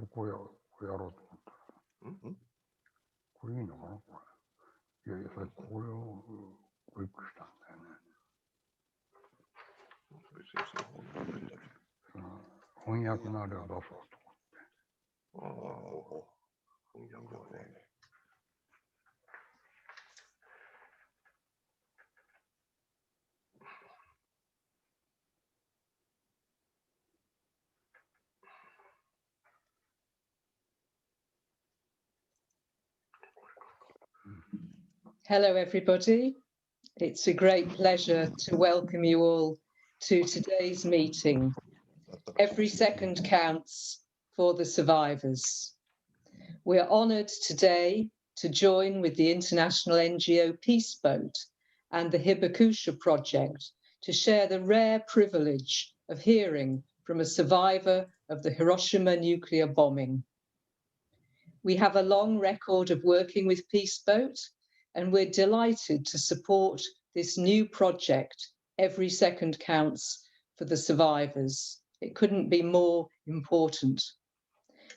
こやろうと思ったら、これいいのかなこれ。いやいや、これをクリックしたんだよね。翻訳のあれは出そうと思って。翻訳はね。Hello, everybody. It's a great pleasure to welcome you all to today's meeting. Every second counts for the survivors. We are honoured today to join with the international NGO Peace Boat and the Hibakusha Project to share the rare privilege of hearing from a survivor of the Hiroshima nuclear bombing. We have a long record of working with Peace Boat, and we're delighted to support this new project, Every Second Counts for the Survivors. It couldn't be more important.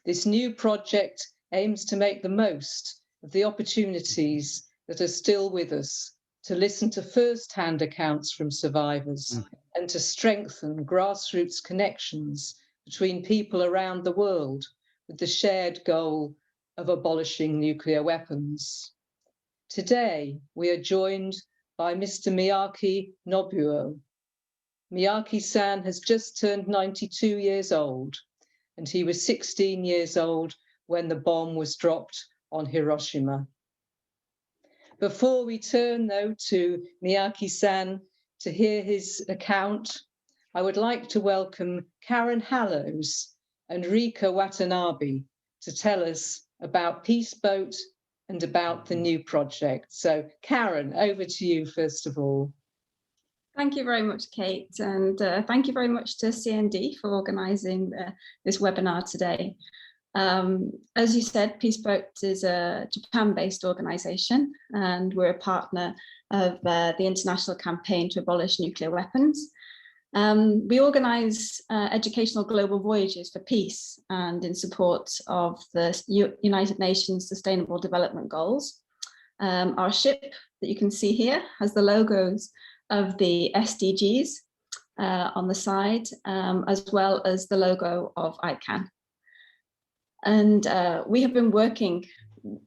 This new project aims to make the most of the opportunities that are still with us, to listen to first-hand accounts from survivors, and to strengthen grassroots connections between people around the world with the shared goal of abolishing nuclear weapons. Today, we are joined by Mr Miyake Nobuo. Miyake-san has just turned 92 years old, and he was 16 years old when the bomb was dropped on Hiroshima. Before we turn, though, to Miyake-san to hear his account, I would like to welcome Karen Hallows and Rika Watanabe to tell us about Peace Boat and about the new project. So, Karen, over to you first of all. Thank you very much, Kate, and thank you very much to CND for organising this webinar today. As you said, Peace Boat is a Japan-based organisation, and we're a partner of the International Campaign to Abolish Nuclear Weapons. We organise educational global voyages for peace and in support of the United Nations Sustainable Development Goals. Our ship that you can see here has the logos of the SDGs on the side, as well as the logo of ICANN. And we have been working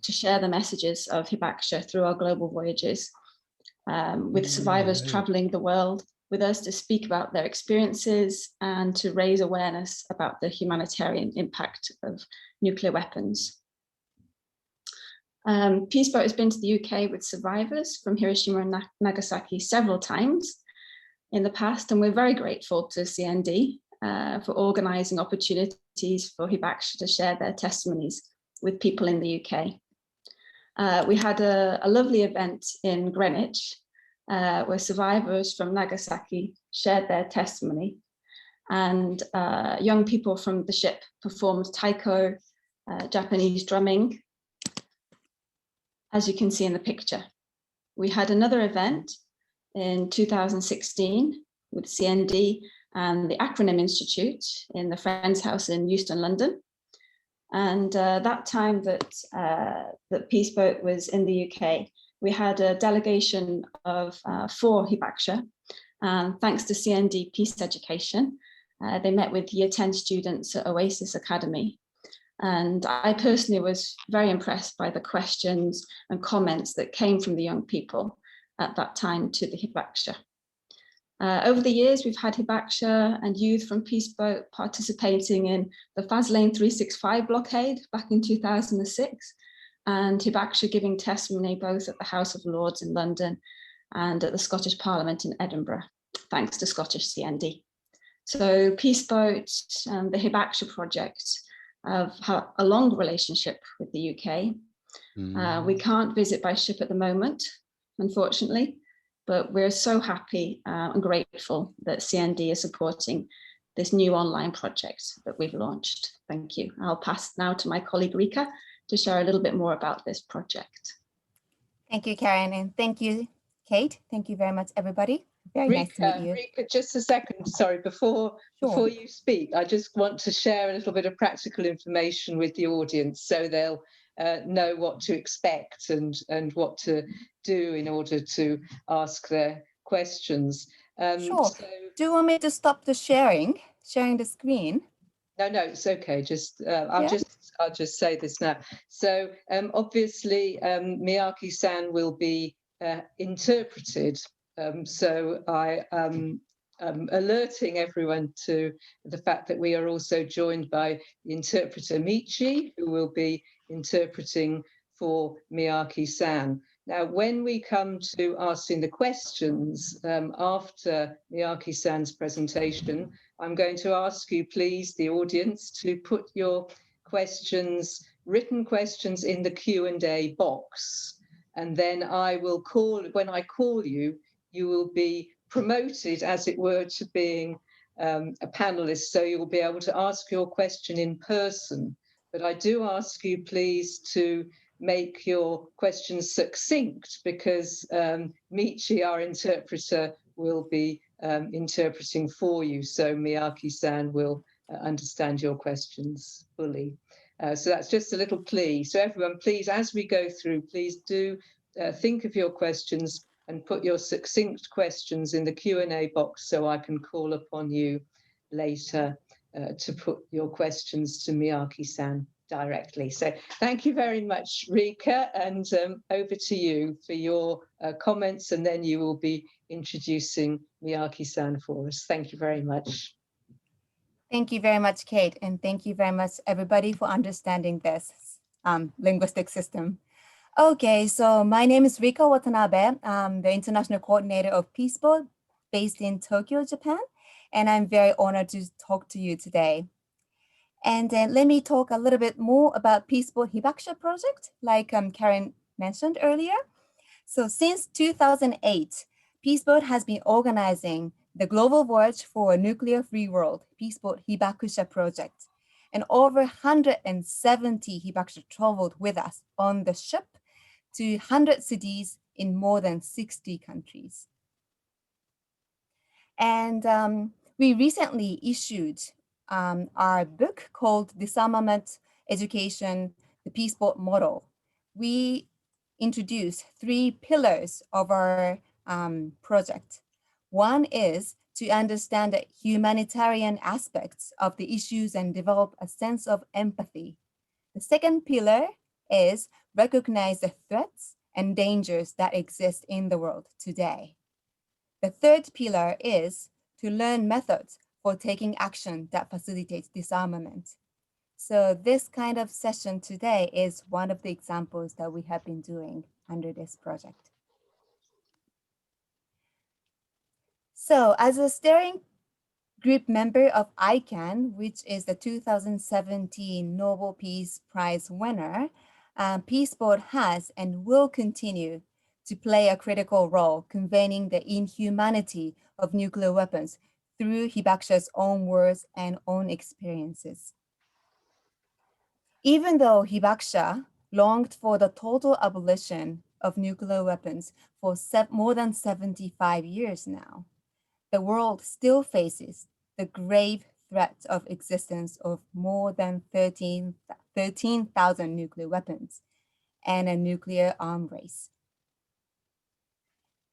to share the messages of Hibakusha through our global voyages, with survivors travelling the world with us to speak about their experiences and to raise awareness about the humanitarian impact of nuclear weapons. Peace Boat has been to the UK with survivors from Hiroshima and Nagasaki several times in the past, and we're very grateful to CND for organising opportunities for Hibakusha to share their testimonies with people in the UK. We had a lovely event in Greenwich where survivors from Nagasaki shared their testimony, and young people from the ship performed taiko, Japanese drumming, as you can see in the picture. We had another event in 2016 with CND and the Acronym Institute in the Friends House in Euston, London. And that time that Peace Boat was in the UK, we had a delegation of 4 Hibakusha, and thanks to CND Peace Education, they met with Year 10 students at Oasis Academy. And I personally was very impressed by the questions and comments that came from the young people at that time to the Hibakusha. Over the years, we've had Hibakusha and youth from Peace Boat participating in the Faslane 365 blockade back in 2006, and Hibakusha giving testimony both at the House of Lords in London and at the Scottish Parliament in Edinburgh, thanks to Scottish CND. So Peace Boat and the Hibakusha Project have a long relationship with the UK. We can't visit by ship at the moment, unfortunately, but we're so happy and grateful that CND is supporting this new online project that we've launched. Thank you. I'll pass now to my colleague Rika to share a little bit more about this project. Thank you, Karen, and thank you, Kate. Thank you very much, everybody. Very nice to meet you. Rika, just a second, sorry, before you speak, I just want to share a little bit of practical information with the audience so they'll know what to expect and what to do in order to ask their questions. Sure. So, do you want me to stop the sharing the screen? No, it's okay. Just I'll just say this now. So obviously Miyake-san will be interpreted. So I am alerting everyone to the fact that we are also joined by the interpreter Michi, who will be interpreting for Miyake-san. Now, when we come to asking the questions after Miyake-san's presentation, I'm going to ask you, please, the audience, to put your questions, written questions, in the Q&A box. And then when I call you, you will be promoted, as it were, to being a panelist. So you'll be able to ask your question in person. But I do ask you, please, to make your questions succinct, because Michi, our interpreter, will be interpreting for you, so Miyake-san will understand your questions fully. So that's just a little plea. So everyone, please, as we go through, please do think of your questions and put your succinct questions in the Q&A box so I can call upon you later to put your questions to Miyake-san directly. So thank you very much, Rika, and over to you for your comments, and then you will be introducing Miyake-san for us. Thank you very much. Thank you very much, Kate, and thank you very much, everybody, for understanding this linguistic system. Okay, so my name is Rika Watanabe. I'm the International Coordinator of Peace Boat based in Tokyo, Japan, and I'm very honored to talk to you today. And let me talk a little bit more about Peace Boat Hibakusha Project, like Karen mentioned earlier. So since 2008, Peace Boat has been organizing the Global Voyage for a Nuclear-Free World, Peace Boat Hibakusha Project. And over 170 Hibakusha traveled with us on the ship to 100 cities in more than 60 countries. And we recently issued our book called Disarmament, Education, the Peace Boat Model. We introduced 3 pillars of our project. One is to understand the humanitarian aspects of the issues and develop a sense of empathy. The second pillar is recognize the threats and dangers that exist in the world today. The third pillar is to learn methods for taking action that facilitates disarmament. So this kind of session today is one of the examples that we have been doing under this project. So as a steering group member of ICANN, which is the 2017 Nobel Peace Prize winner, Peace Boat has and will continue to play a critical role conveying the inhumanity of nuclear weapons through Hibakusha's own words and own experiences. Even though Hibakusha longed for the total abolition of nuclear weapons for more than 75 years now, the world still faces the grave threat of existence of more than 13,000 nuclear weapons and a nuclear arms race.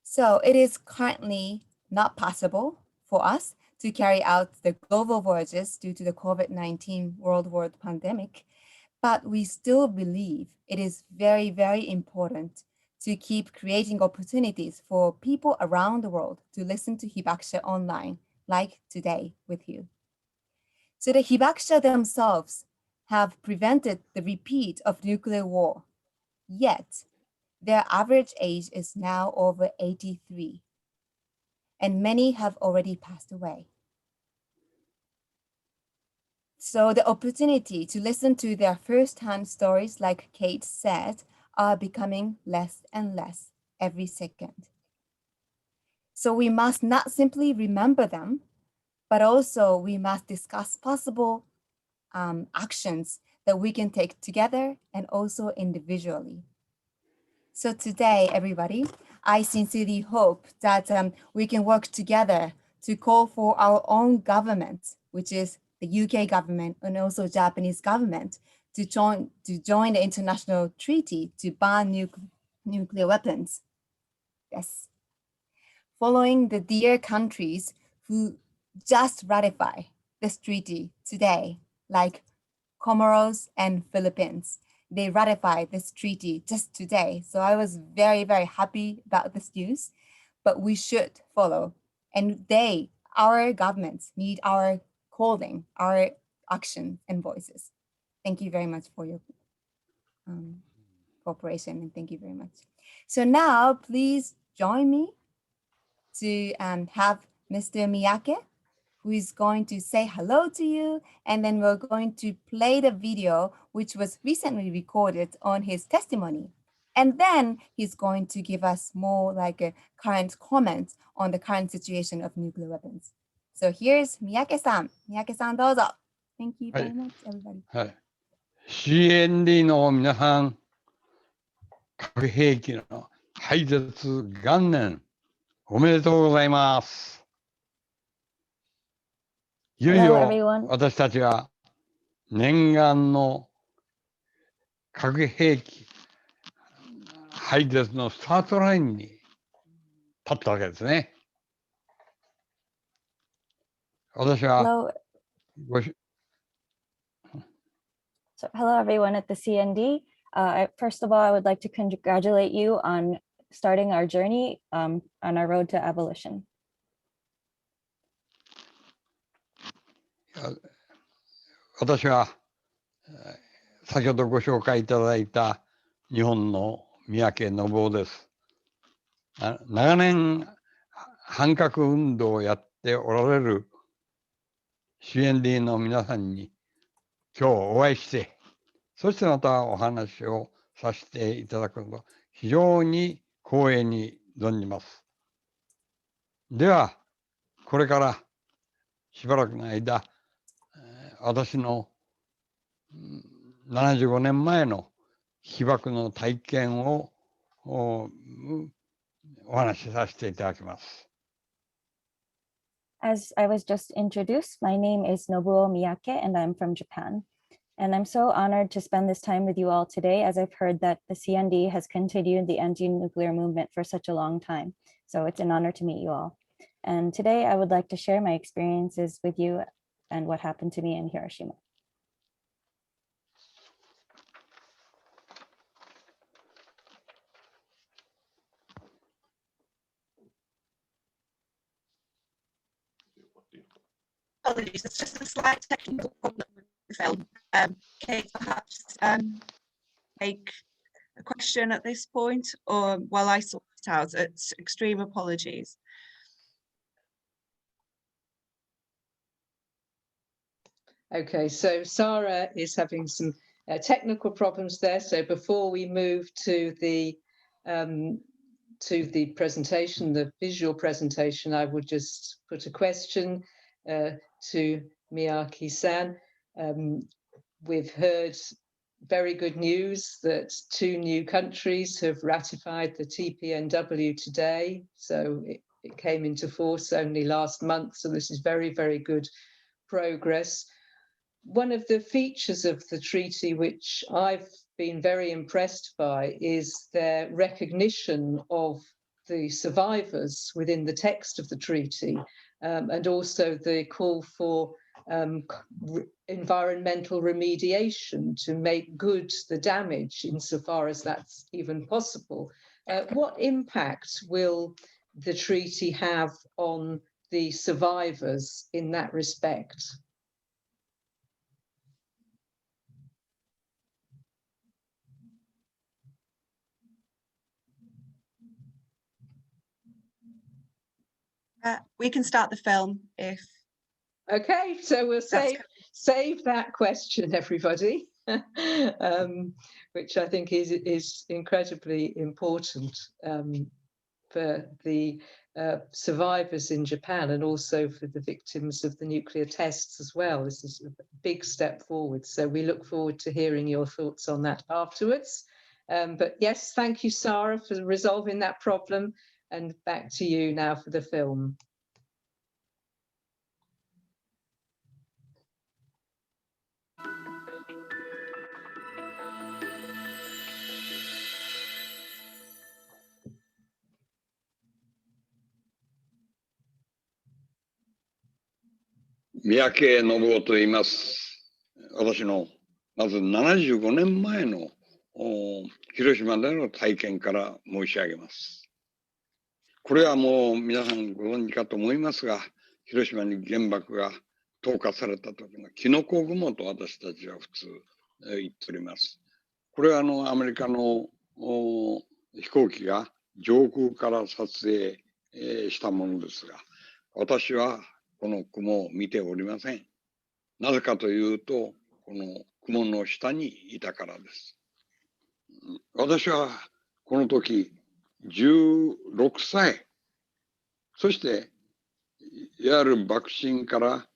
So it is currently not possible for us to carry out the global voyages due to the COVID-19 worldwide pandemic, but we still believe it is very, very important to keep creating opportunities for people around the world to listen to Hibakusha online, like today with you. So the Hibakusha themselves have prevented the repeat of nuclear war, yet their average age is now over 83, and many have already passed away. So the opportunity to listen to their first-hand stories, like Kate said, are becoming less and less every second. So we must not simply remember them, but also we must discuss possible actions that we can take together and also individually. So today, everybody, I sincerely hope that we can work together to call for our own government, which is the UK government and also Japanese government, to join the international treaty to ban nuclear weapons. Yes. Following the dear countries who just ratify this treaty today, like Comoros and Philippines. They ratified this treaty just today. So I was very, very happy about this news, but we should follow. And our governments need our calling, our action and voices. Thank you very much for your cooperation, and thank you very much. So now please join me to have Mr. Miyake, who is going to say hello to you, and then we're going to play the video, which was recently recorded on his testimony. And then he's going to give us more like a current comment on the current situation of nuclear weapons. So here's Miyake-san. Miyake-san, どうぞ. Thank you very much, everybody. はい。CND の皆さん、核兵器の廃絶元年、おめでとうございます。いよいよ私たちは念願の核兵器廃絶のスタートラインに立ったわけですね。私は So, hello, everyone at the CND. First of all, I would like to congratulate you on starting our journey on our road to abolition. 私は先ほどご紹介いただいた日本の三宅信夫です。長年反核運動をやっておられる CND の皆さんに今日お会いして、そしてまたお話をさせていただくのと非常に光栄に存じます。では、これからしばらくの間、私の75年前の被爆の体験をお話しさせていただきます。As I was just introduced, my name is Nobuo Miyake and I'm from Japan. And I'm so honored to spend this time with you all today, as I've heard that the CND has continued the anti-nuclear movement for such a long time. So it's an honor to meet you all. And today I would like to share my experiences with you and what happened to me in Hiroshima. Apologies, it's just a slight technical problem with the film. Kate, perhaps make a question at this point, or while I sort it out. It's extreme apologies. Okay, so Sarah is having some technical problems there. So before we move to the presentation, the visual presentation, I would just put a question to Miyake-san. We've heard very good news that 2 new countries have ratified the TPNW today. So it came into force only last month. So this is very, very good progress. One of the features of the treaty, which I've been very impressed by, is their recognition of the survivors within the text of the treaty, and also the call for environmental remediation to make good the damage insofar as that's even possible. What impact will the treaty have on the survivors in that respect? We can start the film if... Okay, so we'll save that question, everybody, which I think is incredibly important for the survivors in Japan and also for the victims of the nuclear tests as well. This is a big step forward. So we look forward to hearing your thoughts on that afterwards. But yes, thank you, Sarah, for resolving that problem. And back to you now for the film.三宅信夫と言います。私のまず75年前の広島での体験から申し上げます。これはもう皆さんご存知かと思いますが、広島に原爆が投下された時のキノコ雲と私たちは普通言っております。これはアメリカの飛行機が上空から撮影したものですが、私はこの雲を見ておりません。なぜかというと、この雲の下にいたからです。私はこの時16歳、そしていわゆる爆心から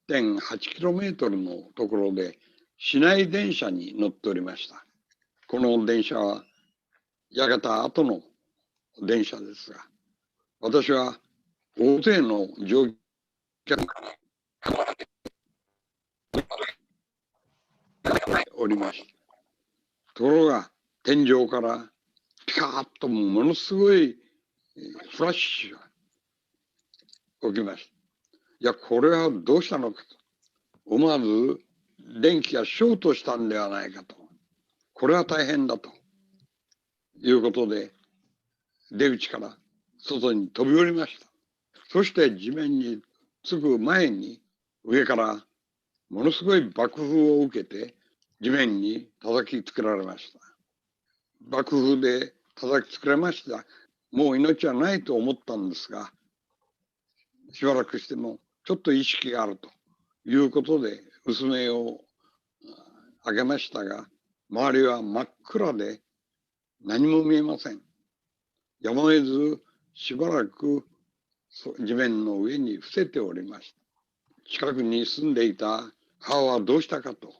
1.8km のところで市内電車に乗っておりました。この電車は焼けた後の電車ですが、私は大勢の乗客がおりました。ところが天井からピカーッとものすごいフラッシュが起きました。いや、これはどうしたのかと。思わず電気がショートしたんではないかと。これは大変だということで、出口から外に飛び降りました。そして地面に着く前に上からものすごい爆風を受けて地面に叩きつけられました。爆風で叩きつけられました。もう命はないと思ったんですが、しばらくしてもちょっと意識があるということで薄目を上げましたが、周りは真っ暗で何も見えません。やむを得ずしばらく地面の上に伏せておりました。近くに住んでいた母はどうしたかと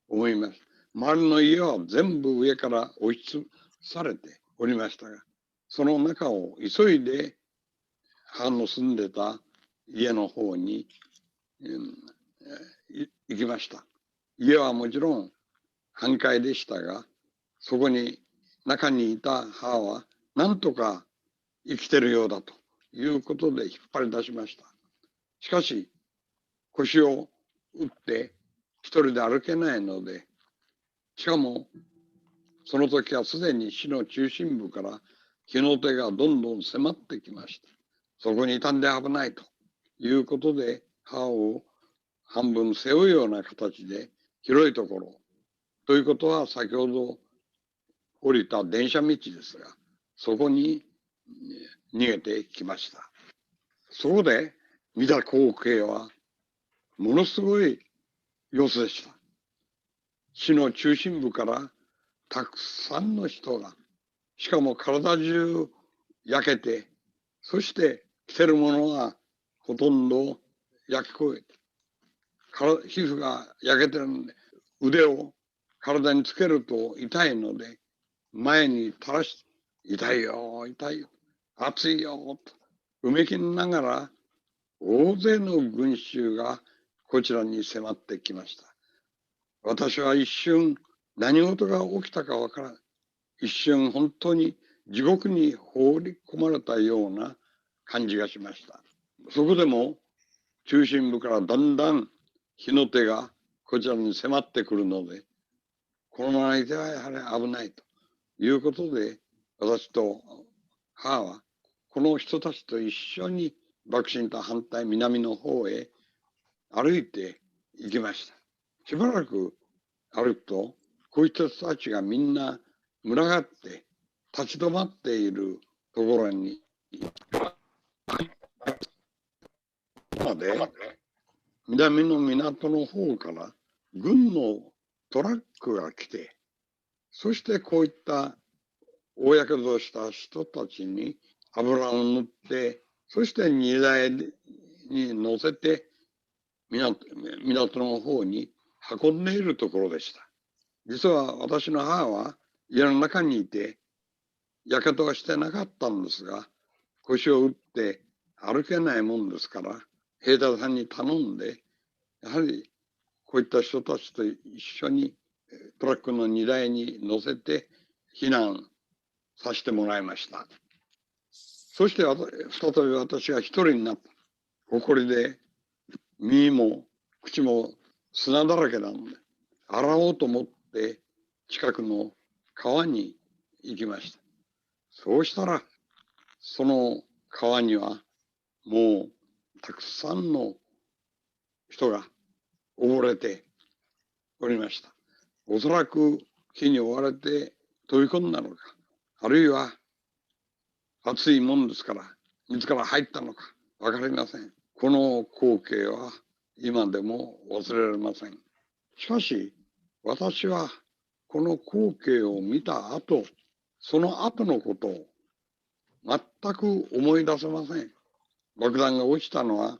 思います。周りの家は全部上から押しつぶされておりましたが、その中を急いで母の住んでた家の方に、行きました。家はもちろん半壊でしたが、そこに中にいた母はなんとか生きてるようだということで引っ張り出しました。しかし腰を打って一人で歩けないので、しかもその時はすでに市の中心部から火の手がどんどん迫ってきました。そこにいたんで危ないということで、母を半分背負うような形で広いところ、ということは先ほど降りた電車道ですが、そこに逃げてきました。そこで見た光景はものすごい様子でした。市の中心部からたくさんの人が、しかも体中焼けて、そして着てるものがほとんど焼き焦げて、皮膚が焼けてるんで、腕を体につけると痛いので、前に垂らして、痛いよ、痛いよ、熱いよ、とうめきながら、大勢の群衆がこちらに迫ってきました。私は一瞬何事が起きたかわからない。一瞬本当に地獄に放り込まれたような感じがしました。そこでも中心部からだんだん火の手がこちらに迫ってくるので、このままいてはやはり危ないということで、私と母はこの人たちと一緒に爆心と反対南の方へ歩いて行きました。しばらく歩くと、こういった人たちがみんな群がって立ち止まっているところに南の港の方から軍のトラックが来て、そしてこういった大やけどをした人たちに油を塗って、そして荷台に乗せて港の方に運んでいるところでした。実は私の母は家の中にいて、やけどはしてなかったんですが、腰を打って歩けないもんですから、兵隊さんに頼んで、やはりこういった人たちと一緒にトラックの荷台に乗せて避難させてもらいました。そして再び私が一人になった。埃で耳も口も砂だらけなんで、洗おうと思って近くの川に行きました。そうしたら、その川にはもうたくさんの人が溺れておりました。おそらく火に追われて飛び込んだのか、あるいは暑いもんですから水から入ったのかわかりません。この光景は今でも忘れられません。しかし私はこの光景を見た後、その後のことを全く思い出せません。爆弾が落ちたのは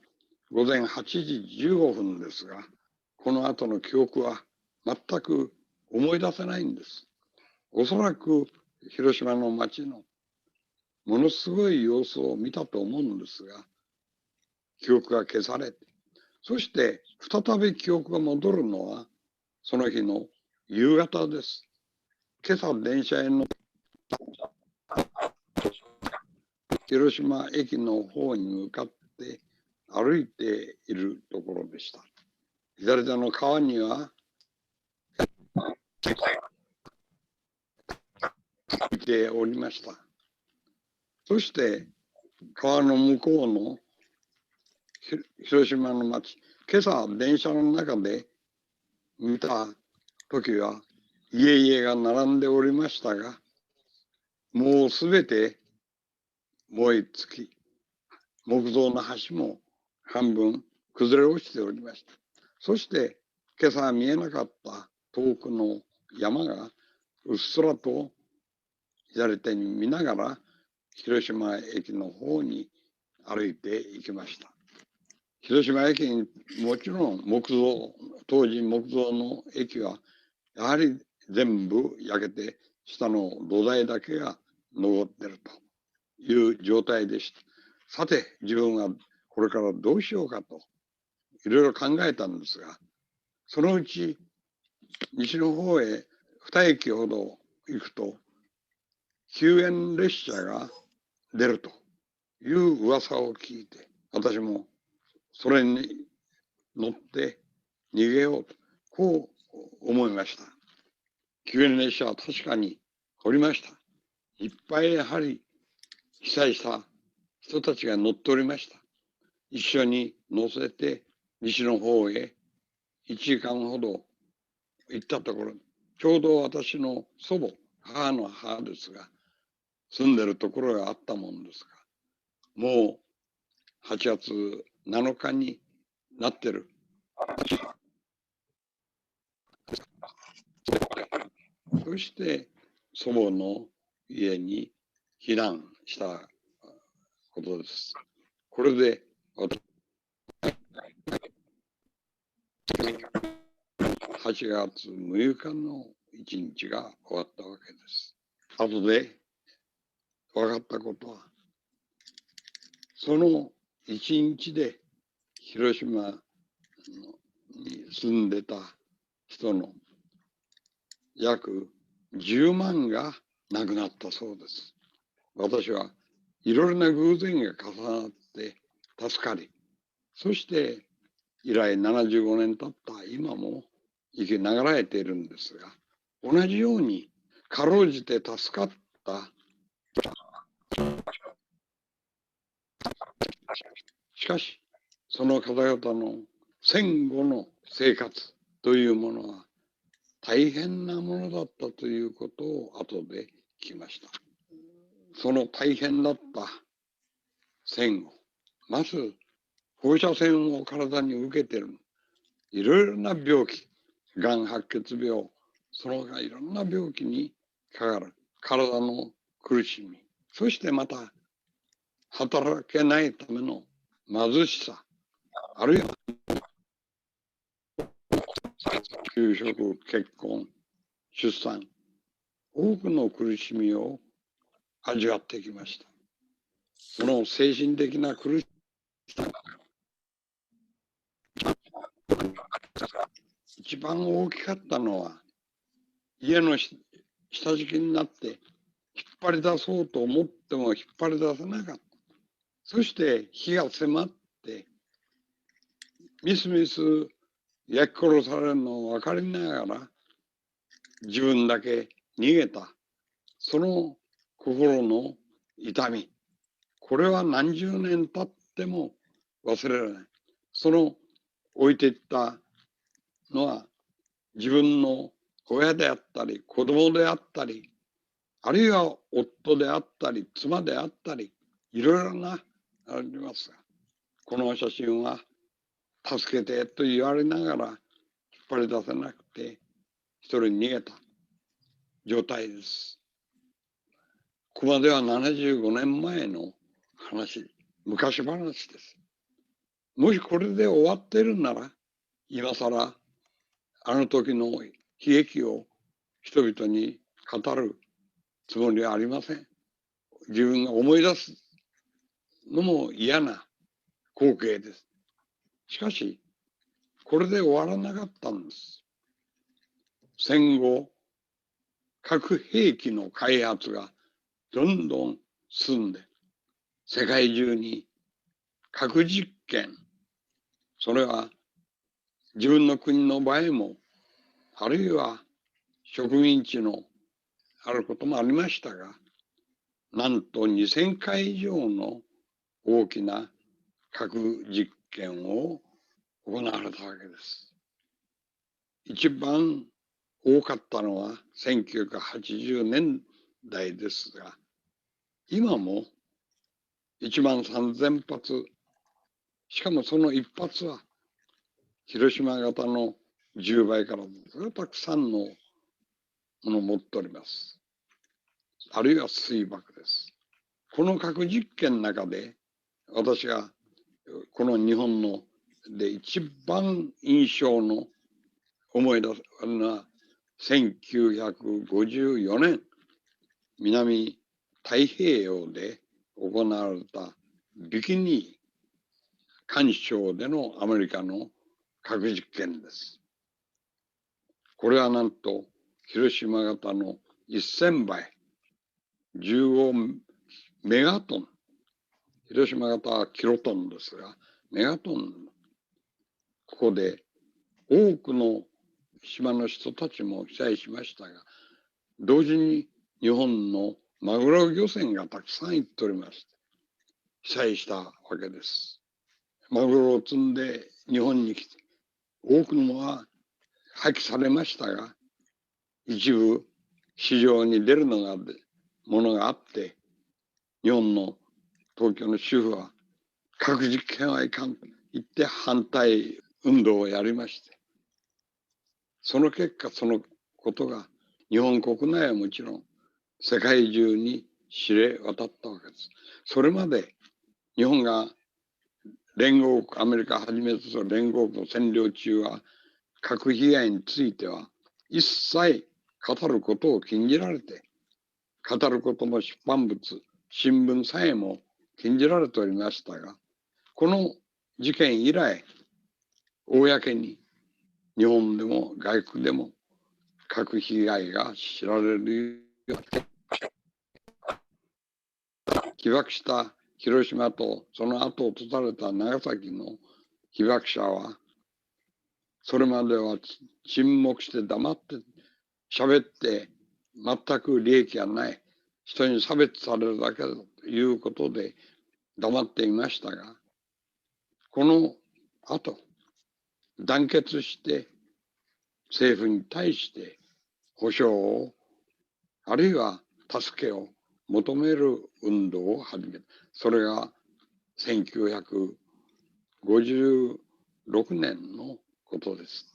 午前8時15分ですが、この後の記憶は全く思い出せないんです。おそらく広島の街のものすごい様子を見たと思うんですが、記憶が消されて、そして再び記憶が戻るのはその日の夕方です。今朝電車へ乗って広島駅の方に向かって歩いているところでした。左手の川にはいておりました。そして川の向こうの広島の町、今朝電車の中で見た時は家々が並んでおりましたが、もうすべて燃え尽き、木造の橋も半分崩れ落ちておりました。そして今朝見えなかった遠くの山がうっすらと左手に見ながら広島駅の方に歩いて行きました。広島駅にもちろん当時木造の駅はやはり全部焼けて下の土台だけが残っているという状態でした。さて自分はこれからどうしようかといろいろ考えたんですが、そのうち西の方へ2駅ほど行くと救援列車が出るという噂を聞いて、私もそれに乗って逃げようとこう思いました。救援列車は確かにおりました。いっぱいやはり被災した人たちが乗っておりました。一緒に乗せて西の方へ1時間ほど行ったところ、ちょうど私の祖母、母の母ですが、住んでるところがあったもんですが、もう8月7日になってる。そして祖母の家に避難したことです。これで8月6日の一日が終わったわけです。後で分かったことは、その一日で広島に住んでた人の約10万が亡くなったそうです。私はいろいろな偶然が重なって助かり、そして以来75年経った今も生きながらえているんですが、同じようにかろうじて助かったしかしその方々の戦後の生活というものは大変なものだったということを後で聞きました。その大変だった戦後、まず放射線を体に受けているいろいろな病気、がん、白血病、その他いろんな病気にかかる体の苦しみ、そしてまた働けないための貧しさ、あるいは給食、結婚、出産、多くの苦しみを味わってきました。その精神的な苦しみが一番大きかったのは、家の下敷きになって引っ張り出そうと思っても引っ張り出せなかった。そして火が迫ってみすみす焼き殺されるのを分かりながら自分だけ逃げた。その心の痛み。これは何十年経っても忘れられない。その置いていったのは自分の親であったり、子供であったり、あるいは夫であったり、妻であったり、いろいろなありますが、この写真は助けてと言われながら引っ張り出せなくて一人逃げた状態です。ここまでは75年前の話、昔話です。もしこれで終わっているなら、今更あの時の悲劇を人々に語るつもりはありません。自分が思い出すのも嫌な光景です。しかし、これで終わらなかったんです。戦後、核兵器の開発がどんどん進んで、世界中に核実験、それは自分の国の場合も、あるいは植民地のあることもありましたが、なんと2000回以上の大きな核実験を行われたわけです。一番多かったのは1980年代ですが、今も1万3000発、しかもその一発は広島型の10倍からたくさんのものを持っております。あるいは水爆です。この核実験の中で私がこの日本ので一番印象の思い出すのは1954年南太平洋で行われたビキニ環礁でのアメリカの核実験です。これはなんと広島型の1000倍15メガトン、広島型はキロトンですがメガトン、ここで多くの島の人たちも被災しましたが、同時に日本のマグロ漁船がたくさん行っておりまして被災したわけです。マグロを積んで日本に来て多くのものは廃棄されましたが、一部市場に出るものがあって、日本の東京の主婦は核実験はいかんと言って反対運動をやりまして、その結果そのことが日本国内はもちろん世界中に知れ渡ったわけです。それまで日本が連合国、アメリカをはじめとする連合国の占領中は核被害については一切語ることを禁じられて、語ることも出版物、新聞さえも禁じられておりましたが、この事件以来、公に日本でも外国でも核被害が知られるようになって被爆した広島とその後を閉ざれた長崎の被爆者は、それまでは沈黙して黙って喋って全く利益がない、人に差別されるだけだということで黙っていましたが、この後団結して政府に対して保障をあるいは助けを求める運動を始めた。それが1956年のことです。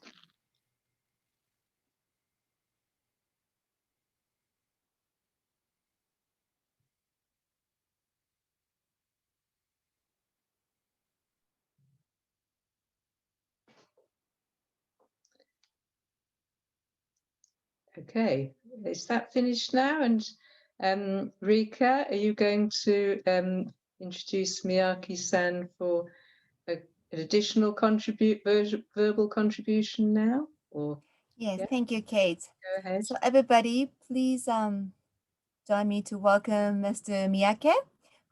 Okay, is that finished now? And Rika, are you going to introduce Miyake-san for an additional verbal contribution now? Or Yes, yeah, thank you, Kate. go ahead. So everybody, please join me to welcome Mr. Miyake,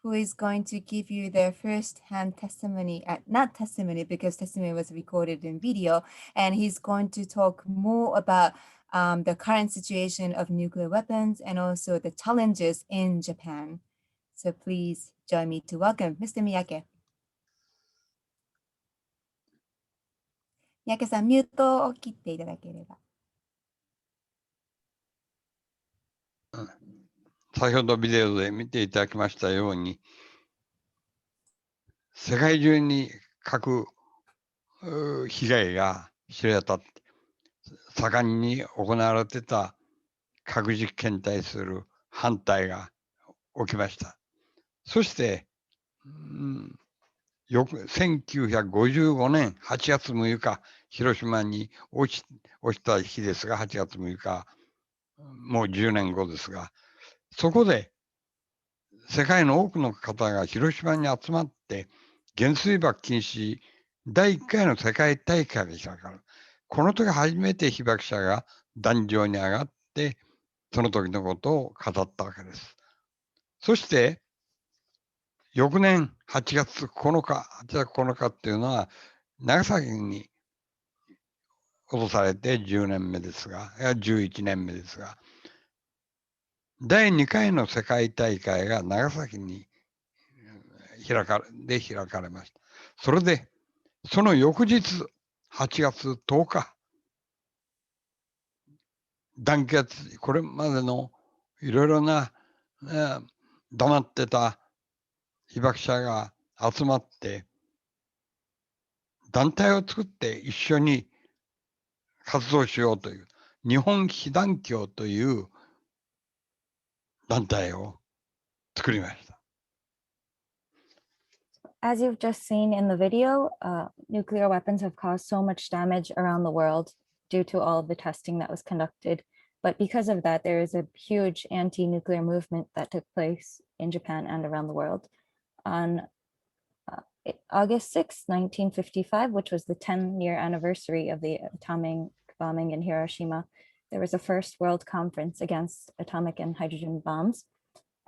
who is going to give you their first-hand testimony, not testimony because testimony was recorded in video, and he's going to talk more about the current situation of nuclear weapons and also the challenges in Japan. So please join me to welcome Mr. Miyake. Miyake さん、ミュートを切っていただければ。先ほどビデオで見ていただきましたように、世界中に核被害が知れ渡って、盛んに行われてた核実験に対する反対が起きました。そして、1955年8月6日、広島に落ちた日ですが、8月6日、もう10年後ですが、そこで世界の多くの方が広島に集まって原水爆禁止第1回の世界大会が開かれる。この時初めて被爆者が壇上に上がってその時のことを語ったわけです。そして翌年8月9日っていうのは長崎に落とされて10年目ですが、11年目ですが、第2回の世界大会が長崎に開かれました。それで、その翌日、8月10日、団結、これまでのいろいろな黙ってた被爆者が集まって、団体を作って一緒に活動しようという、日本被団協という団体を作りました。As you've just seen in the video, nuclear weapons have caused so much damage around the world due to all of the testing that was conducted. But because of that, there is a huge anti-nuclear movement that took place in Japan and around the world. On August 6, 1955, which was the 10-year anniversary of the atomic bombing in Hiroshima, there was a first world conference against atomic and hydrogen bombs.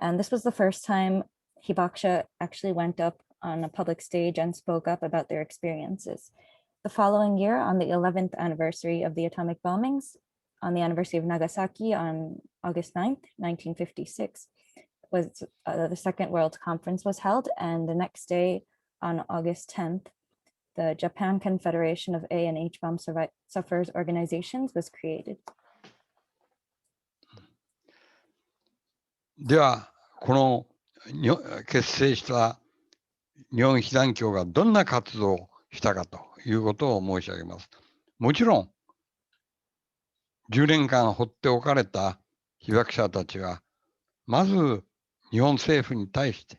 And this was the first time Hibakusha actually went up on a public stage and spoke up about their experiences. The following year, on the 11th anniversary of the atomic bombings, on the anniversary of Nagasaki on August 9th, 1956, was the Second World Conference was held, and the next day, on August 10th, the Japan Confederation of A and H bomb sufferers organizations was created. では、この結成した日本被団協がどんな活動をしたかということを申し上げます。もちろん、10年間放っておかれた被爆者たちは、まず日本政府に対して、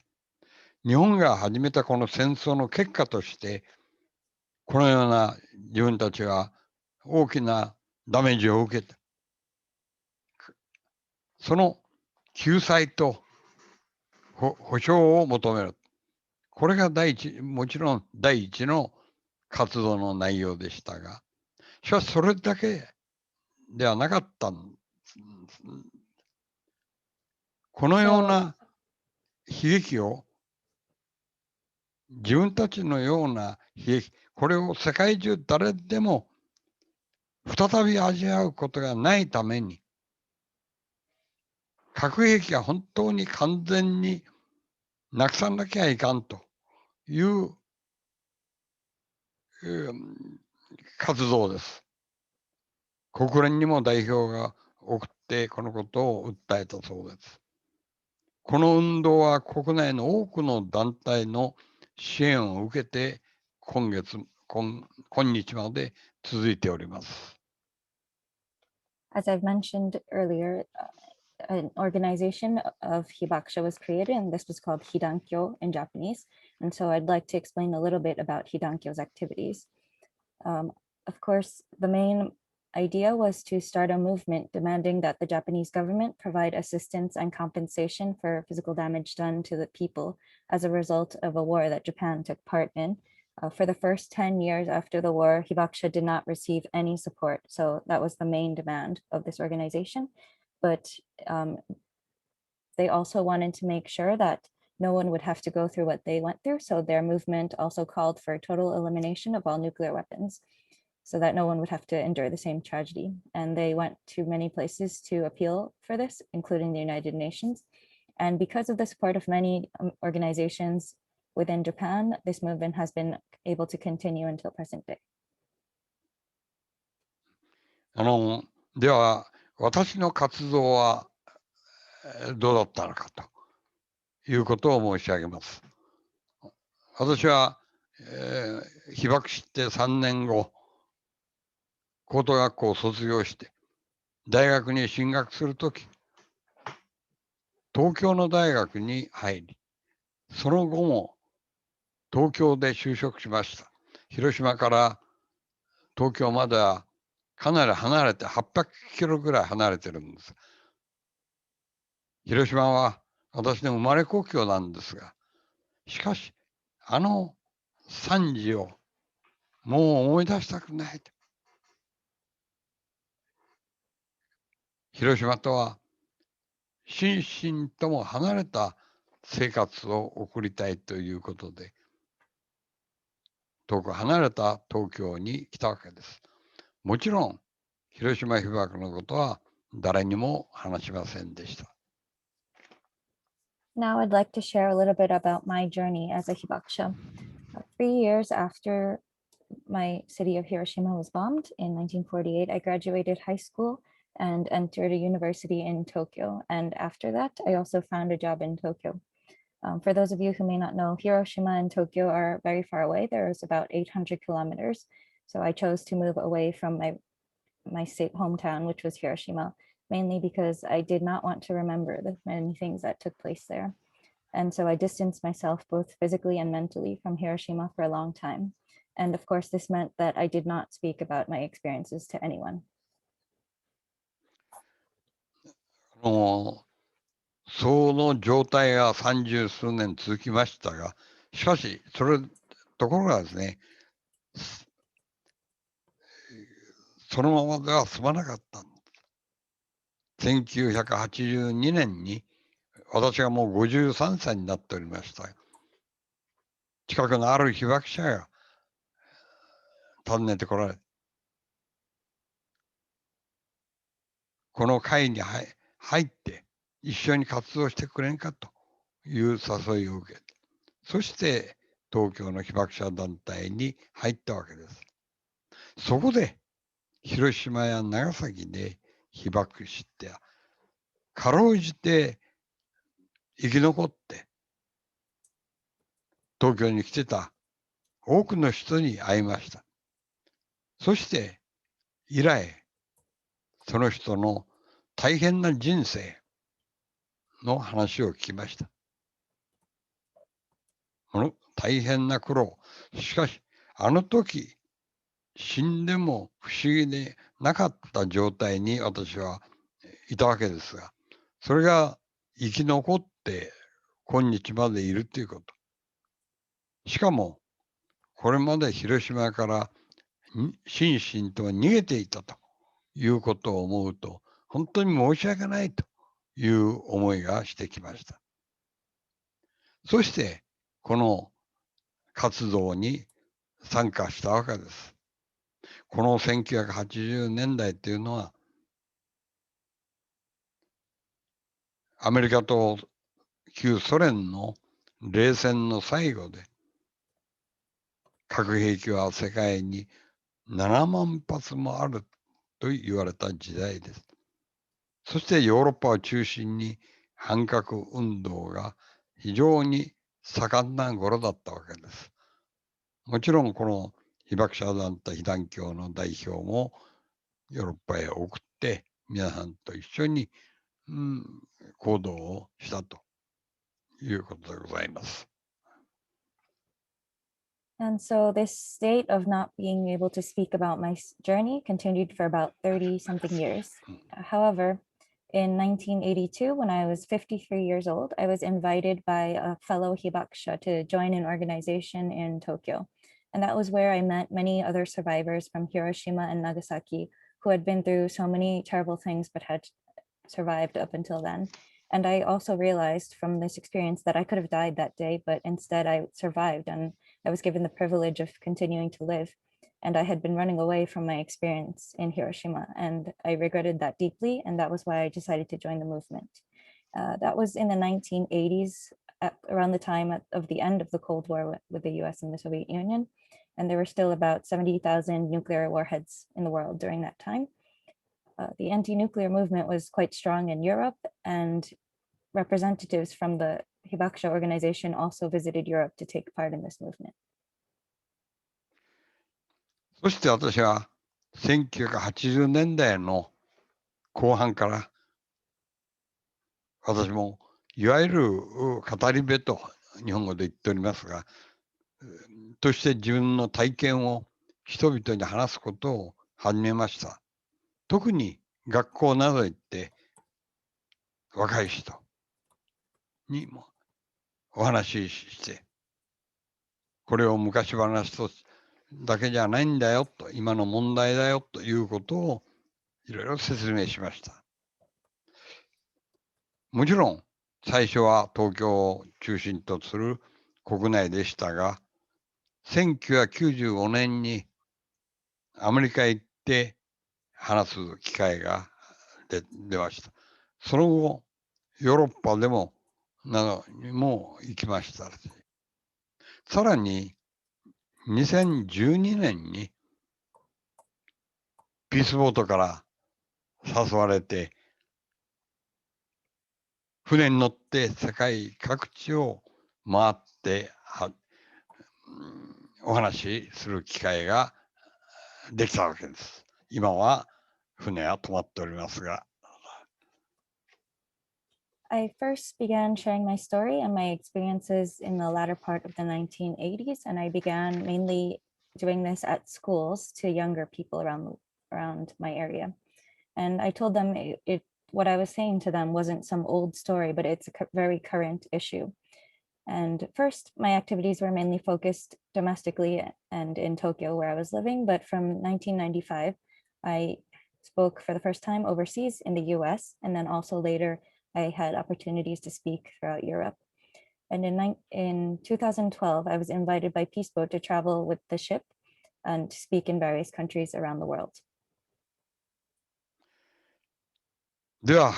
日本が始めたこの戦争の結果として、このような自分たちは大きなダメージを受けた。その救済と保障を求める。これがもちろん第一の活動の内容でしたが、しかしそれだけではなかったんです。このような悲劇を自分たちのような悲劇、これを世界中誰でも再び味わうことがないために、核兵器が本当に完全になくさなきゃいかんという活動です。国連にも代表が送ってこのことを訴えたそうです。この運動は国内の多くの団体の支援を受けて今日まで続いております。As I've mentioned earlier, an organization of Hibakusha was created, and this was called Hidankyo in Japanese. And so I'd like to explain a little bit about Hidankyo's activities. Of course, the main idea was to start a movement demanding that the Japanese government provide assistance and compensation for physical damage done to the people as a result of a war that Japan took part in. For the first 10 years after the war, Hibakusha did not receive any support. So that was the main demand of this organization. But they also wanted to make sure that no one would have to go through what they went through. So their movement also called for total elimination of all nuclear weapons, so that no one would have to endure the same tragedy. And they went to many places to appeal for this, including the United Nations. And because of the support of many organizations within Japan, this movement has been able to continue until present day. では、私の活動はどうだったのかということを申し上げます。私は、被爆して3年後、高等学校を卒業して、大学に進学するとき、東京の大学に入り、その後も東京で就職しました。広島から東京まではかなり離れて、800キロぐらい離れてるんです。広島は私の生まれ故郷なんですが、しかし、あの惨事をもう思い出したくないと。広島とは心身とも離れた生活を送りたいということで、遠く離れた東京に来たわけです。もちろん、広島被爆のことは誰にも話しませんでした。Now I'd like to share a little bit about my journey as a Hibakusha. 3 years after my city of Hiroshima was bombed in 1948, I graduated high school and entered a university in Tokyo. And after that, I also found a job in Tokyo. For those of you who may not know, Hiroshima and Tokyo are very far away. There's about 800 kilometers. So I chose to move away from my state hometown, which was Hiroshima, mainly because I did not want to remember the many things that took place there. And so I distanced myself both physically and mentally from Hiroshima for a long time. And of course, this meant that I did not speak about my experiences to anyone. その状態が30数年続きましたが、しかし、ところがですね、そのままでは済まなかったんです。1982年に、私がもう53歳になっておりました。近くのある被爆者が訪ねてこられ、この会に入って一緒に活動してくれんかという誘いを受けて、そして東京の被爆者団体に入ったわけです。そこで広島や長崎で被爆して、かろうじて生き残って東京に来てた多くの人に会いました。そして以来、その人の大変な人生の話を聞きました。大変な苦労。しかし、あの時、死んでも不思議でなかった状態に私はいたわけですが、それが生き残って今日までいるということ。しかも、これまで広島から心身とは逃げていたということを思うと、本当に申し訳ないという思いがしてきました。そして、この活動に参加したわけです。この1980年代っていうのは、アメリカと旧ソ連の冷戦の最後で、核兵器は世界に7万発もあると言われた時代です。そしてヨーロッパを中心に反核運動が非常に盛んな頃だったわけです。もちろんこの被爆者団体被団協の代表もヨーロッパへ送って皆さんと一緒に、行動をしたということでございます。And so this state of not being able to speak about my journey continued for about 30 something years. However, in 1982, when I was 53 years old, I was invited by a fellow Hibakusha to join an organization in Tokyo. And that was where I met many other survivors from Hiroshima and Nagasaki who had been through so many terrible things but had survived up until then. And I also realized from this experience that I could have died that day, but instead I survived and I was given the privilege of continuing to live. And I had been running away from my experience in Hiroshima, and I regretted that deeply. And that was why I decided to join the movement. That was in the 1980s, around the time of the end of the Cold War with the US and the Soviet Union. And there were still about 70,000 nuclear warheads in the world during that time. The anti-nuclear movement was quite strong in Europe, and representatives from the Hibakusha organization also visited Europe to take part in this movement. そして私は1980年代の後半から私もいわゆる語り部と日本語で言っておりますが、として自分の体験を人々に話すことを始めました。特に学校などへ行って若い人にもお話しして、これを昔話とだけじゃないんだよと、今の問題だよということをいろいろ説明しました。もちろん最初は東京を中心とする国内でしたが、1995年にアメリカへ行って話す機会が出ました。その後、ヨーロッパでもにも行きました。さらに2012年にピースボートから誘われて、船に乗って世界各地を回ってお話しする機会ができたわけです。今は船は止まっておりますが。I first began sharing my story and my experiences in the latter part of the 1980s, and I began mainly doing this at schools to younger people around my area. And I told them what I was saying to them wasn't some old story, but it's a very current issue. And first, my activities were mainly focused domestically and in Tokyo, where I was living. But from 1995, I spoke for the first time overseas in the US, and then also later, I had opportunities to speak throughout Europe. And in 2012, I was invited by Peace Boat to travel with the ship and to speak in various countries around the world. では、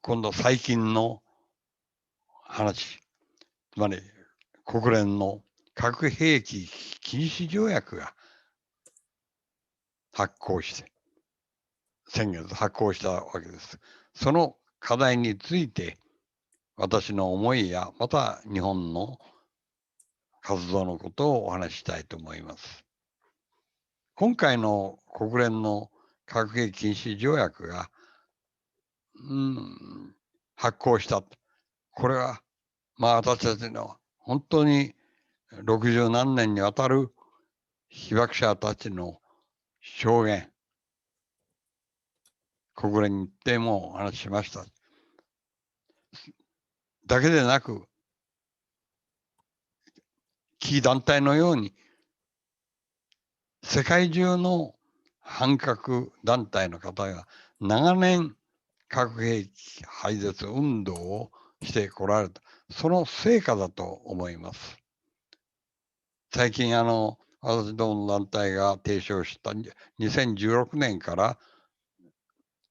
今度最近の話、つまり国連の核兵器禁止条約が先月発効したわけです。その課題について私の思いやまた日本の活動のことをお話ししたいと思います。今回の国連の核兵器禁止条約が、発効した。これは私たちの本当に60何年にわたる被爆者たちの証言、国連に行ってもお話ししました。だけでなく、キー団体のように、世界中の反核団体の方が長年核兵器廃絶運動をしてこられた、その成果だと思います。最近私どもの団体が提唱した2016年から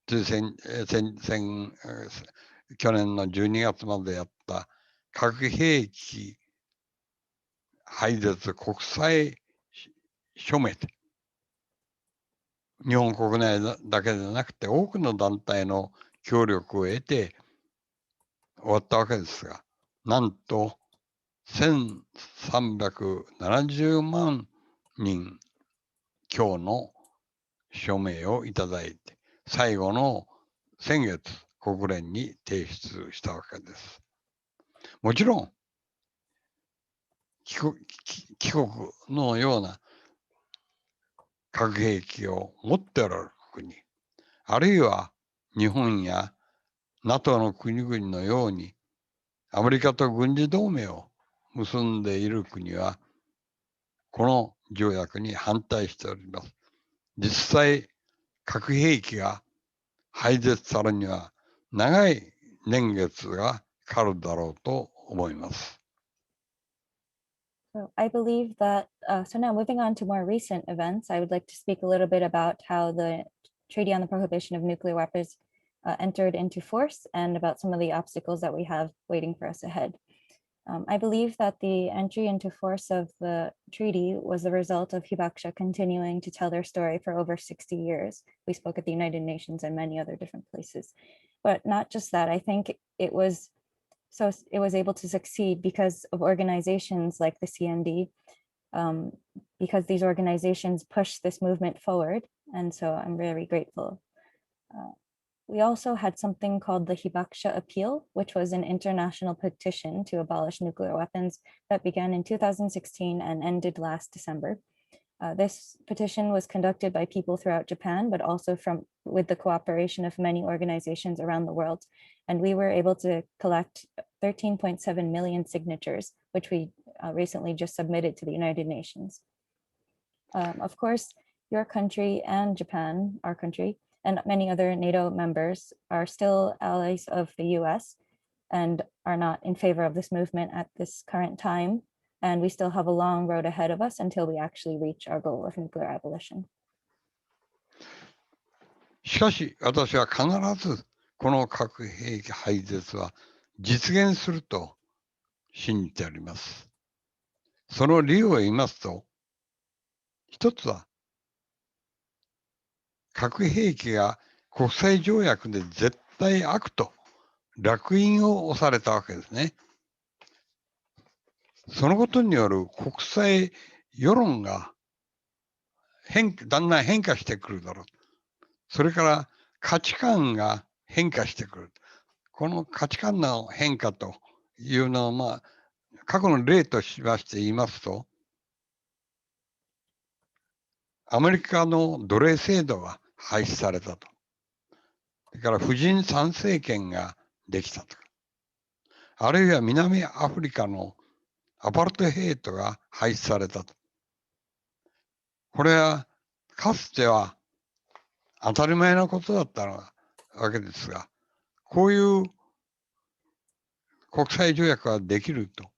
去年の12月までやった核兵器廃絶国際署名で、日本国内だけでなくて多くの団体の協力を得て終わったわけですが、なんと1370万人強の署名をいただいて、最後の先月国連に提出したわけです。もちろん帰国のような核兵器を持っておられる国、あるいは日本や NATO の国々のようにアメリカと軍事同盟を結んでいる国はこの条約に反対しております。実際核兵器が廃絶されるには長い年月がかかるだろうと思います。So I believe that, so now moving on to more recent events, I would like to speak a little bit about how the Treaty on the Prohibition of Nuclear Weapons entered into force and about some of the obstacles that we have waiting for us ahead. I believe that the entry into force of the treaty was the result of Hibakusha continuing to tell their story for over 60 years. We spoke at the United Nations and many other different places. But not just that, I think it was able to succeed because of organizations like the CND, because these organizations push this movement forward. And so I'm very grateful. We also had something called the Hibakusha Appeal, which was an international petition to abolish nuclear weapons that began in 2016 and ended last December. This petition was conducted by people throughout Japan, but also with the cooperation of many organizations around the world. And we were able to collect 13.7 million signatures, which we recently just submitted to the United Nations. Of course, your country and Japan, our country, and many other NATO members are still allies of the US and are not in favor of this movement at this current time. And we still have a long road ahead of us until we actually reach our goal of nuclear abolition. しかし私は必ずこの核兵器廃絶は実現すると信じております。その理由を言いますと、一つは核兵器が国際条約で絶対悪と烙印を押されたわけですね。そのことによる国際世論がだんだん変化してくるだろう。それから価値観が変化してくる。この価値観の変化というのを過去の例としまして言いますと、アメリカの奴隷制度が廃止されたと。それから婦人参政権ができたとか。あるいは南アフリカのアパルトヘイトが廃止されたと。これはかつては当たり前のことだったわけですが、こういう国際条約ができると。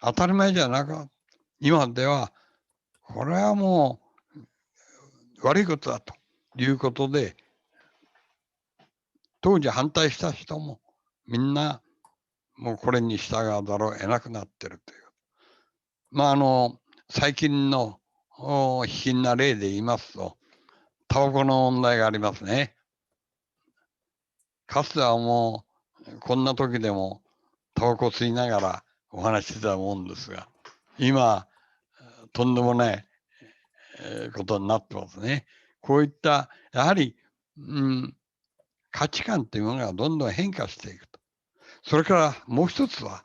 当たり前じゃなかった。今では、これはもう悪いことだということで、当時反対した人もみんなもうこれに従うだろう得なくなってるという。最近の卑近な例で言いますと、タバコの問題がありますね。かつてはもうこんな時でもタバコ吸いながらお話ししてたもんですが、今とんでもないことになってますね。こういったやはり、価値観というものがどんどん変化していくと。それからもう一つは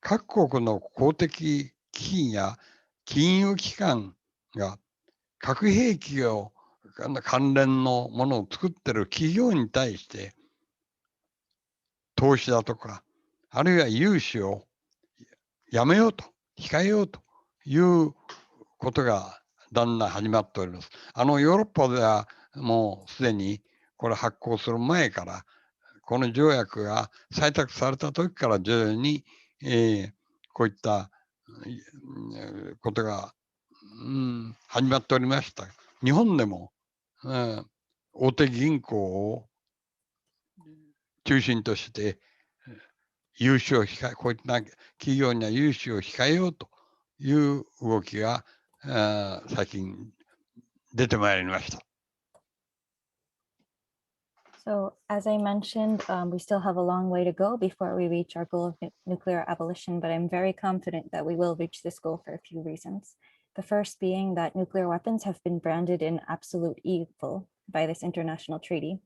各国の公的基金や金融機関が核兵器を関連のものを作ってる企業に対して投資だとかあるいは融資をやめようと控えようということがだんだん始まっております。ヨーロッパではもうすでにこれ発行する前からこの条約が採択された時から徐々に、こういったことが、始まっておりました。日本でも、大手銀行を中心として融資をこういった企業には融資を控えようという動きが最近出てまいりました。So as I mentioned, we still have a long way to go before we reach our goal of nuclear abolition, but I'm very confident that we will reach this goal for a few reasons. The first being that nuclear weapons have been branded an absolute evil by this international treaty.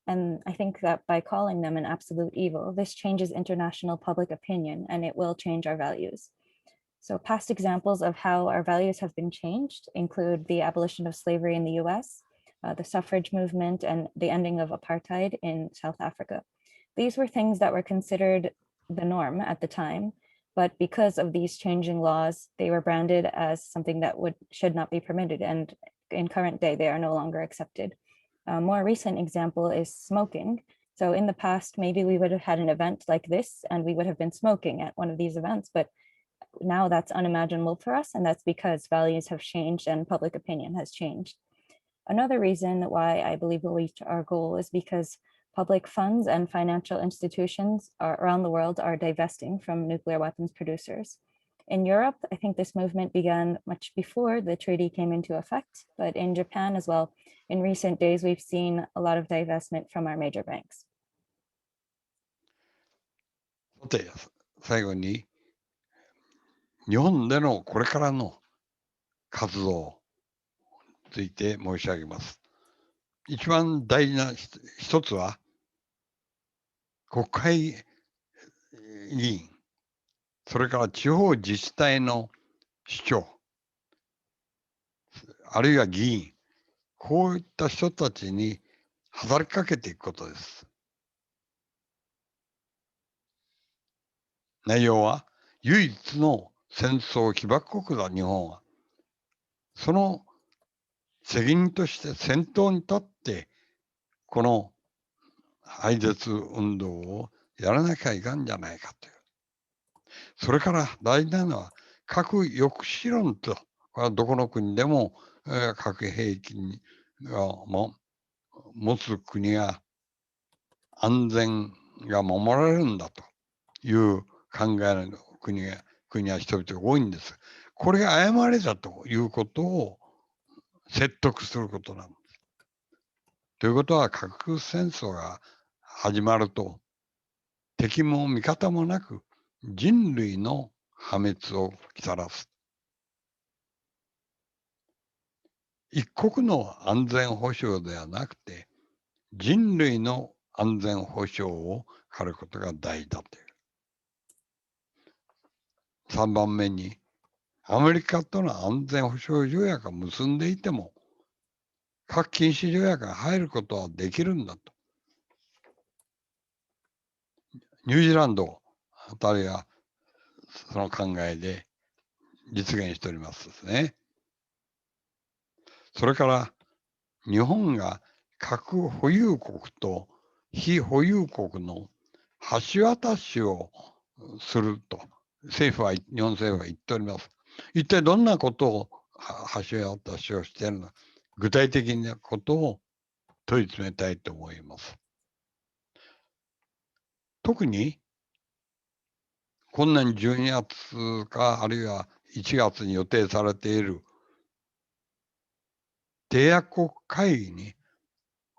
And I think that by calling them an absolute evil, this changes international public opinion and it will change our values. So past examples of how our values have been changed include the abolition of slavery in the US, the suffrage movement, and the ending of apartheid in South Africa. These were things that were considered the norm at the time, but because of these changing laws, they were branded as something that should not be permitted, and in current day, they are no longer accepted. A more recent example is smoking. So in the past, maybe we would have had an event like this and we would have been smoking at one of these events, but now that's unimaginable for us, and that's because values have changed and public opinion has changed. Another reason why I believe we'll reach our goal is because public funds and financial institutions around the world are divesting from nuclear weapons producers. In Europe, I think this movement began much before the treaty came into effect, but in Japan as well, in recent days, we've seen a lot of divestment from our major banks. さて、最後に、日本でのこれからの活動について申し上げます。一番大事な一つは、国会議員、それから地方自治体の首長、あるいは議員、こういった人たちに働きかけていくことです。内容は、唯一の戦争被爆国だ、日本は。その責任として先頭に立って、この廃絶運動をやらなきゃいかんじゃないかという。それから大事なのは、核抑止論と、これはどこの国でも、核兵器を持つ国が安全が守られるんだという考えの国や人々が多いんです。これが誤りだということを説得することなんです。ということは、核戦争が始まると、敵も味方もなく人類の破滅をきたらす。一国の安全保障ではなくて、人類の安全保障を図ることが大事だという。3番目に、アメリカとの安全保障条約を結んでいても、核禁止条約が入ることはできるんだと。ニュージーランドあたりはその考えで実現しておりますですね。それから日本が核保有国と非保有国の橋渡しをすると日本政府は言っております。一体どんなことを橋渡しをしているのか、具体的なことを問い詰めたいと思います。特に今年12月かあるいは1月に予定されている締約国会議に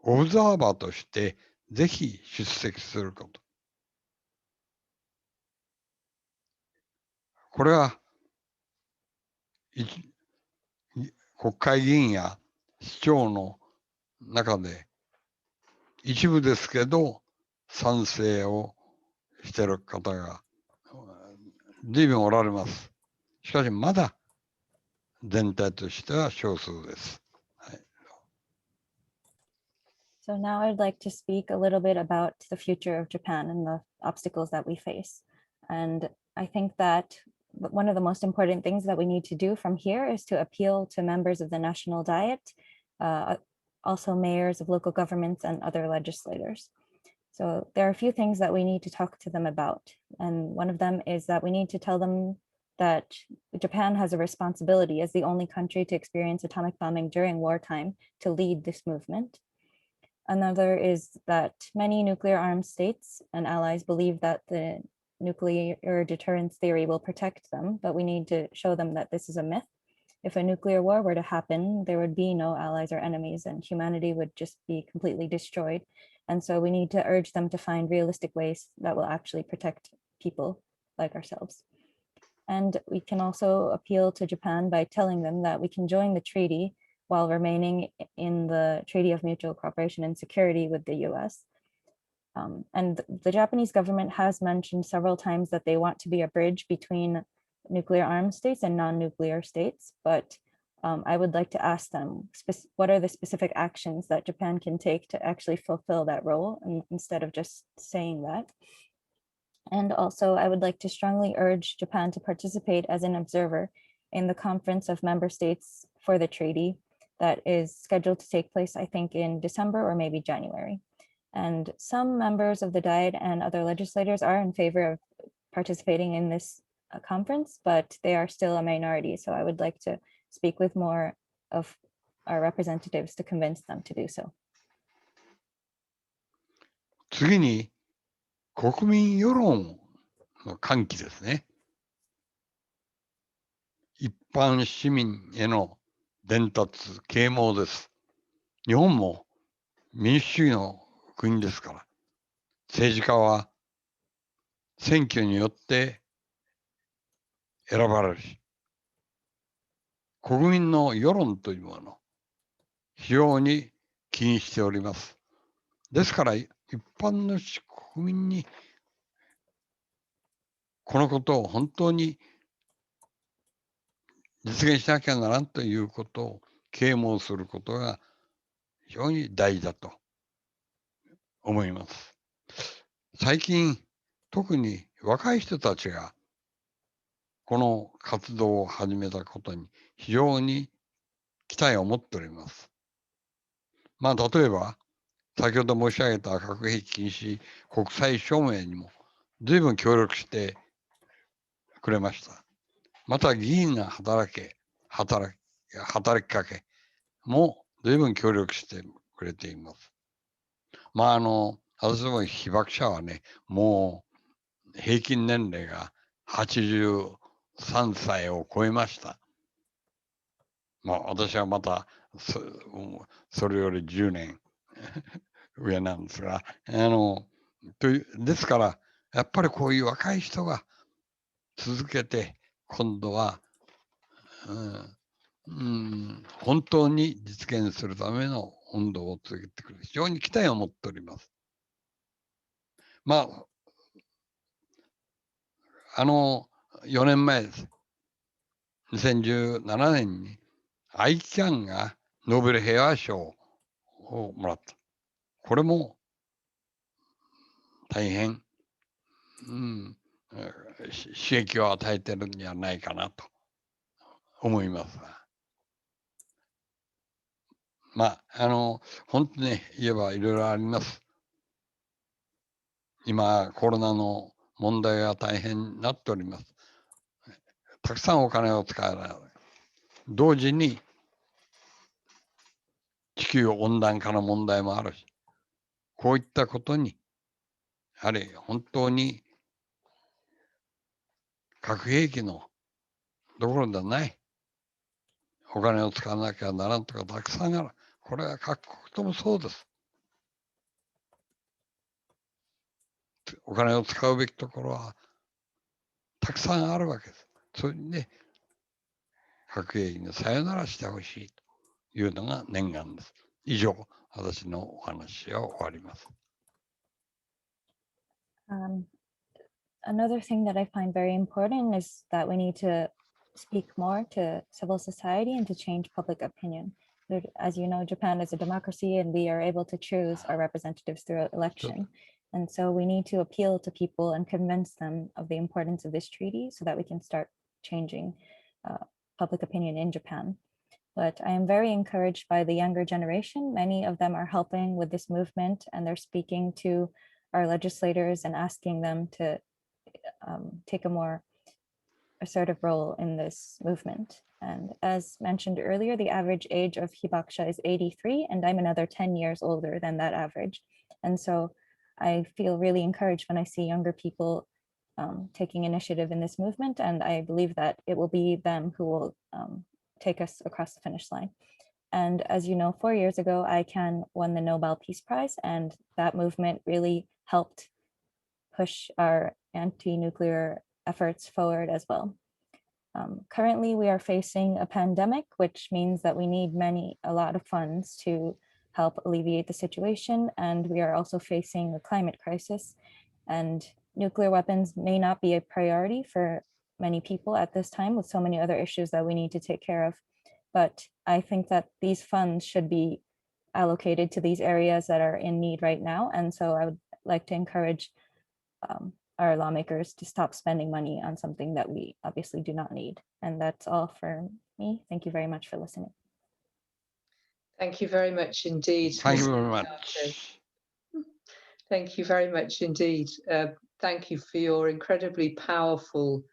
オブザーバーとしてぜひ出席すること。これは国会議員や市長の中で一部ですけど賛成をしている方が随分おられます。しかしまだ全体としては少数です。So now I'd like to speak a little bit about the future of Japan and the obstacles that we face. And I think that one of the most important things that we need to do from here is to appeal to members of the National Diet, also mayors of local governments and other legislators. So there are a few things that we need to talk to them about. And one of them is that we need to tell them that Japan has a responsibility as the only country to experience atomic bombing during wartime to lead this movement. Another is that many nuclear armed states and allies believe that the nuclear deterrence theory will protect them, but we need to show them that this is a myth. If a nuclear war were to happen, there would be no allies or enemies and humanity would just be completely destroyed. And so we need to urge them to find realistic ways that will actually protect people like ourselves. And we can also appeal to Japan by telling them that we can join the treaty while remaining in the Treaty of Mutual Cooperation and Security with the US. And the Japanese government has mentioned several times that they want to be a bridge between nuclear armed states and non-nuclear states, but I would like to ask them, what are the specific actions that Japan can take to actually fulfill that role, instead of just saying that? And also, I would like to strongly urge Japan to participate as an observer in the Conference of Member States for the treaty that is scheduled to take place, I think, in December or maybe January. And some members of the Diet and other legislators are in favor of participating in this conference, but they are still a minority. So I would like to speak with more of our representatives to convince them to do so. 次に、国民世論の喚起ですね。一般市民への伝達、啓蒙です。日本も民主主義の国ですから、政治家は選挙によって選ばれるし、国民の世論というもの、非常に気にしております。ですから、一般の国民にこのことを本当に実現しなきゃならんということを啓蒙することが非常に大事だと思います。最近、特に若い人たちがこの活動を始めたことに非常に期待を持っております。まあ、例えば、先ほど申し上げた核兵器禁止国際証明にも随分協力してくれました。また議員が働きかけも随分協力してくれています。まあ私ども被爆者はね、もう平均年齢が83歳を超えました。まあ私はまたそれより10年上なんですが、ですから、やっぱりこういう若い人が続けて、今度は、本当に実現するための運動を続けてくる。非常に期待を持っております。まあ、4年前です。2017年に、ICAN がノーベル平和賞をもらった。これも大変、刺激を与えてるんじゃないかなと思いますが。まあ、本当にね、言えばいろいろあります。今、コロナの問題が大変になっております。たくさんお金を使わない。同時に、地球温暖化の問題もあるし、こういったことに、やはり本当に核兵器のどころではない、お金を使わなきゃならんとかたくさんある。これは各国ともそうです。お金を使うべきところはたくさんあるわけです。それにね、核兵器にさよならしてほしいというのが念願です。以上、私のお話は終わります。Another thing that I find very important is that we need to speak more to civil society and to change public opinion. As you know, Japan is a democracy and we are able to choose our representatives through election. And so we need to appeal to people and convince them of the importance of this treaty so that we can start changing public opinion in Japan. But I am very encouraged by the younger generation. Many of them are helping with this movement and they're speaking to our legislators and asking them to take a more assertive role in this movement. And as mentioned earlier, the average age of Hibakusha is 83, and I'm another 10 years older than that average. And so I feel really encouraged when I see younger people taking initiative in this movement, and I believe that it will be them who will take us across the finish line. And as you know, 4 years ago, ICAN won the Nobel Peace Prize, and that movement really helped push our anti-nuclear efforts forward as well. Currently, we are facing a pandemic, which means that we need a lot of funds to help alleviate the situation. And we are also facing a climate crisis. And nuclear weapons may not be a priority for many people at this time with so many other issues that we need to take care of. But I think that these funds should be allocated to these areas that are in need right now. And so I would like to encourage our lawmakers to stop spending money on something that we obviously do not need. And that's all for me. Thank you very much for listening. Thank you very much indeed. Thank you Mr. very Miyake. much. Thank you very much indeed. Thank you for your incredibly powerful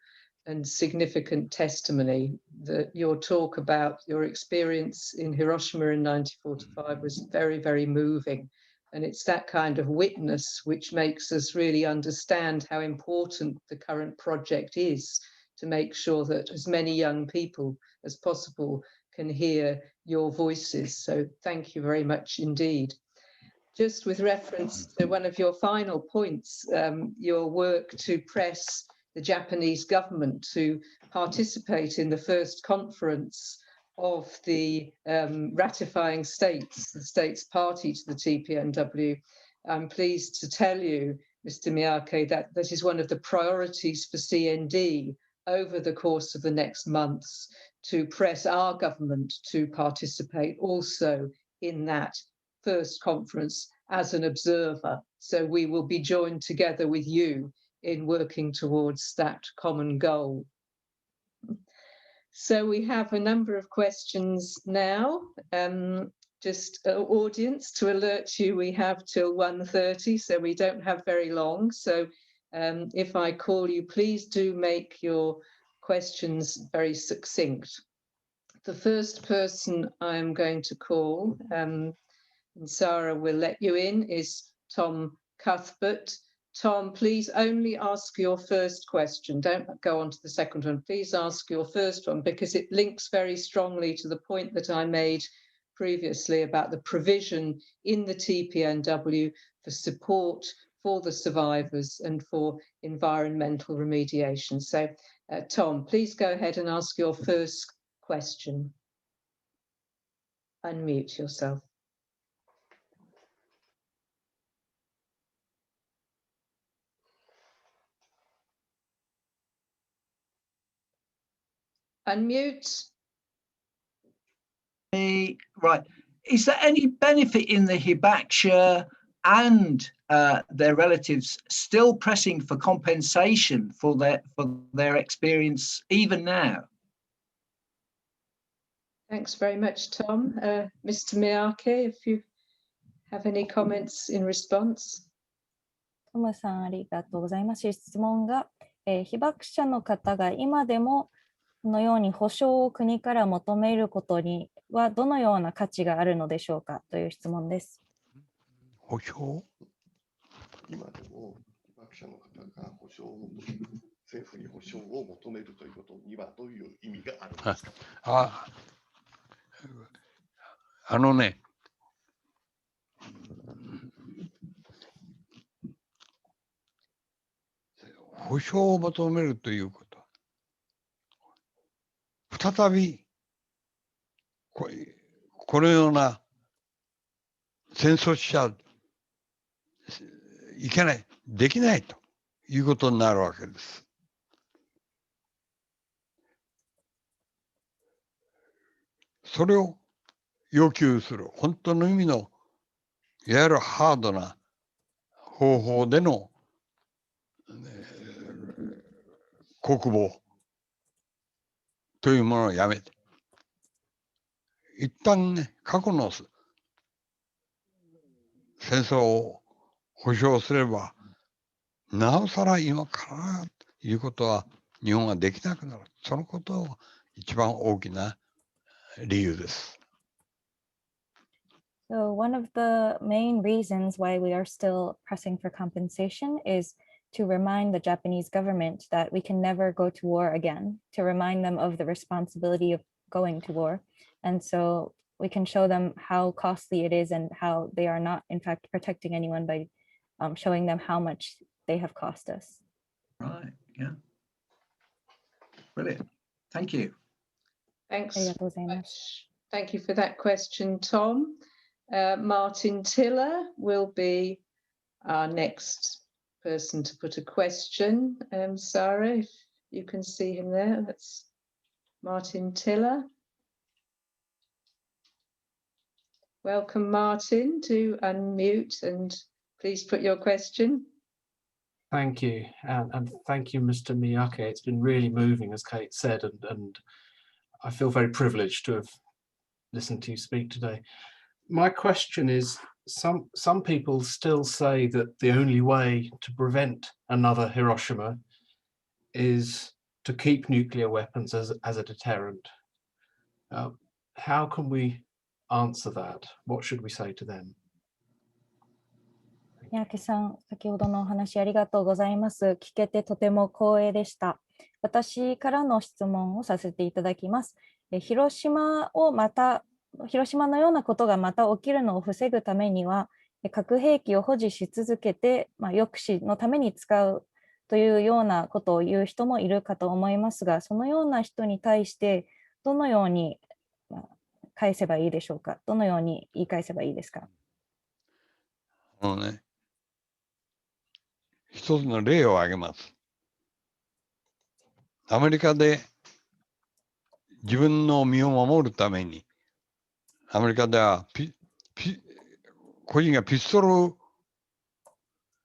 and significant testimony. That your talk about your experience in Hiroshima in 1945 was very, very moving. And it's that kind of witness which makes us really understand how important the current project is to make sure that as many young people as possible can hear your voices. So thank you very much indeed. Just with reference to one of your final points, your work to press the Japanese government to participate in the first conference of the ratifying states, the states party to the TPNW. I'm pleased to tell you, Mr. Miyake, that this is one of the priorities for CND over the course of the next months, to press our government to participate also in that first conference as an observer. So we will be joined together with you in working towards that common goal. So we have a number of questions now. Just audience, to alert you, we have till 1:30, so we don't have very long. So if I call you, please do make your questions very succinct. The first person I'm going to call, and Sarah will let you in, is Tom Cuthbert. Tom, please only ask your first question. Don't go on to the second one. Please ask your first one, because it links very strongly to the point that I made previously about the provision in the TPNW for support for the survivors and for environmental remediation. So, Tom, please go ahead and ask your first question. Unmute yourself. Unmute. Right. Is there any benefit in the Hibakusha and their relatives still pressing for compensation for their experience even now? Thanks very much, Tom. Mr. Miyake, if you have any comments in response. トムさん、ありがとうございます。質問が、被爆者の方が今でもこのように保障を国から求めることにはどのような価値があるのでしょうかという質問です。保障？今でも被爆者の方が保障を政府に保障を求めるということにはどういう意味があるんですか？あのね、保障を求めるということは、再びこのような戦争しちゃいけない、できないということになるわけです。それを要求する本当の意味のいわゆるハードな方法での国防というものをやめて、一旦ね、過去の戦争を保障すれば、なおさら今からということは日本はできなくなる。そのことが一番大きな理由です。So one of the main reasons why we are still pressing for compensation is to remind the Japanese government that we can never go to war again, to remind them of the responsibility of going to war. And so we can show them how costly it is and how they are not, in fact, protecting anyone by showing them how much they have cost us. Right, yeah. Brilliant. Thank you. Thanks ありがとうござい very ます。 much. Thank you for that question, Tom. Martin Tiller will be our next person to put a question. Sarah, if you can see him there, that's Martin Tiller. Welcome, Martin, to unmute and please put your question. Thank you, and thank you, Mr. Miyake. It's been really moving, as Kate said, and I feel very privileged to have listened to you speak today. My question is, some people still say that the only way to prevent another Hiroshima is to keep nuclear weapons as a deterrent. How can we answer that? What should we say to them? 三宅さん、先ほどのお話ありがとうございます。聞けてとても光栄でした。私からの質問をさせていただきます。広島のようなことがまた起きるのを防ぐためには、核兵器を保持し続けて、抑止のために使うというようなことを言う人もいるかと思いますが、そのような人に対してどのように返せばいいでしょうか。どのように言い返せばいいですか。一つの例を挙げます。アメリカで自分の身を守るために、アメリカでは個人がピストルを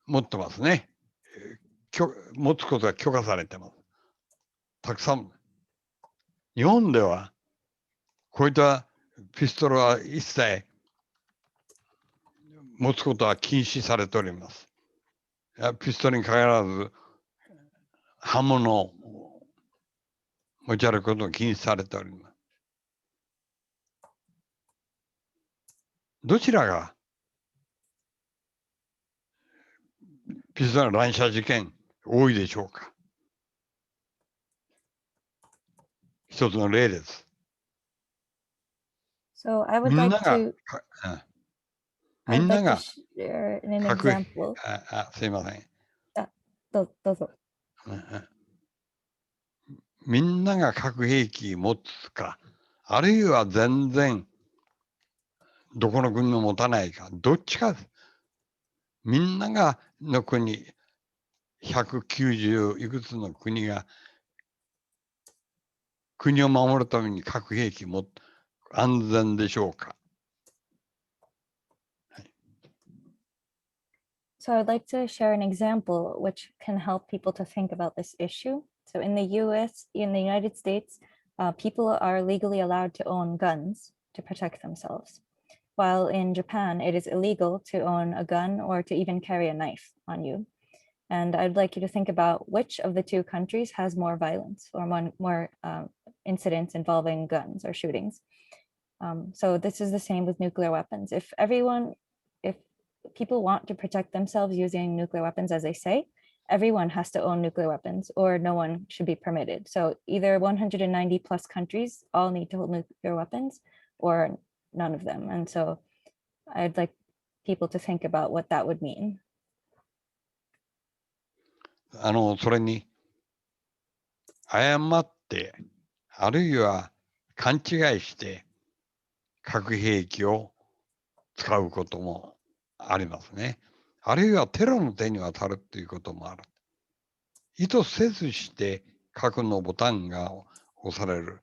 持ってますね。持つことが許可されてます。たくさん。日本ではこういったピストルは一切持つことは禁止されております。ピストルに限らず刃物を持ち歩くことが禁止されております。どちらがピストル乱射事件多いでしょうか。一つの例です。So I would like to みんなが share an example. すいません。どうぞ。みんなが核兵器持つか、あるいは全然どこの国も持たないか、どっちかです。みんながの国、190いくつの国が国を守るために核兵器持って安全でしょうか。So I'd like to share an example which can help people to think about this issue. So in the United States, people are legally allowed to own guns to protect themselves. While in Japan, it is illegal to own a gun or to even carry a knife on you. And I'd like you to think about which of the two countries has more violence or more incidents involving guns or shootings. So this is the same with nuclear weapons. If people want to protect themselves using nuclear weapons, as they say, everyone has to own nuclear weapons or no one should be permitted. So either 190 plus countries all need to hold nuclear weapons or none of them. And so I'd like people to think about what that would mean. それに誤ってあるいは勘違いして核兵器を使うこともありますね。あるいはテロの手に渡るということもある。意図せずして核のボタンが押される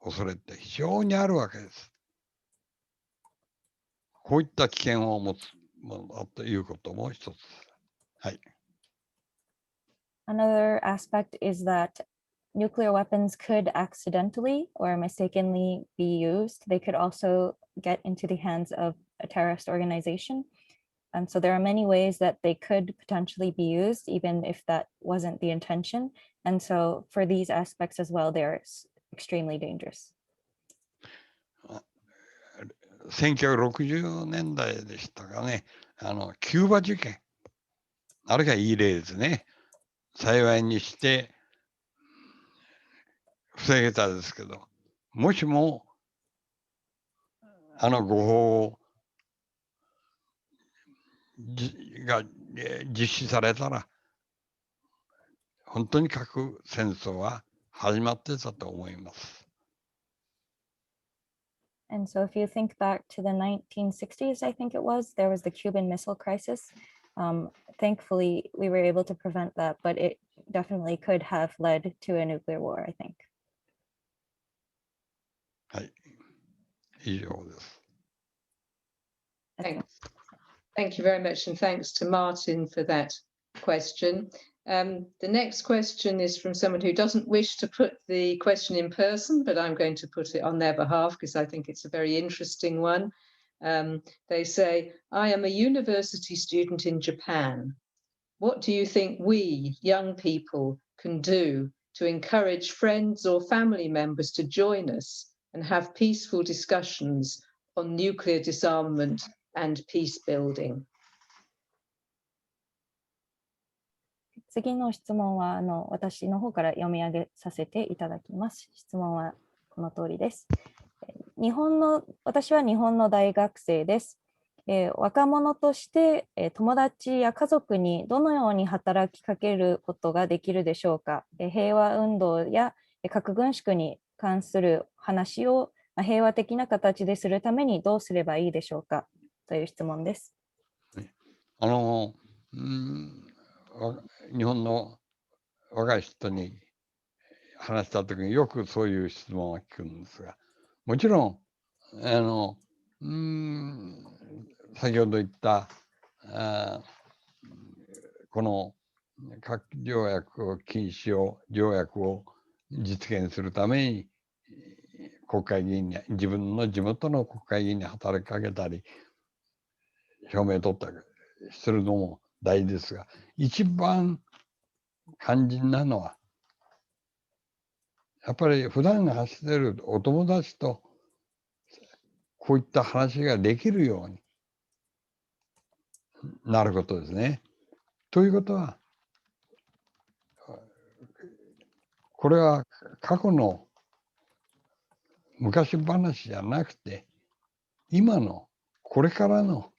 恐れって非常にあるわけです。こういった危険を持つものだということも一つ。はい。Another aspect is that nuclear weapons could accidentally or mistakenly be used. They could also get into the hands of a terrorist organization. So there are many ways that they could potentially be used, even if that wasn't the intention. And so for these aspects as well, they're extremely dangerous. 1960年代でしたかね、キューバ事件。あれがいい例ですね。幸いにして防げたですけど、もしも誤報が実施されたら本当に核戦争は始まってたと思います。And so if you think back to the 1960s, I think it was, there was the Cuban Missile Crisis. Thankfully, we were able to prevent that, but it definitely could have led to a nuclear war, I think. はい、以上です。Thank you very much, and thanks to Martin for that question. The next question is from someone who doesn't wish to put the question in person, but I'm going to put it on their behalf because I think it's a very interesting one. They say, I am a university student in Japan. What do you think we, young people, can do to encourage friends or family members to join us and have peaceful discussions on nuclear disarmament and peace building? 次の質問は私の方から読み上げさせていただきます。質問はこの通りです。私は日本の大学生です。若者として友達や家族にどのように働きかけることができるでしょうか。平和運動や核軍縮に関する話を平和的な形でするためにどうすればいいでしょうかという質問です。日本の若い人に話したときによくそういう質問を聞くんですが、もちろん先ほど言ったこの核条約を禁止を条約を実現するために国会議員に自分の地元の国会議員に働きかけたり表明を取ったりするのも大事ですが、一番肝心なのはやっぱり普段走っているお友達とこういった話ができるようになることですね。ということはこれは過去の昔話じゃなくて今のこれからの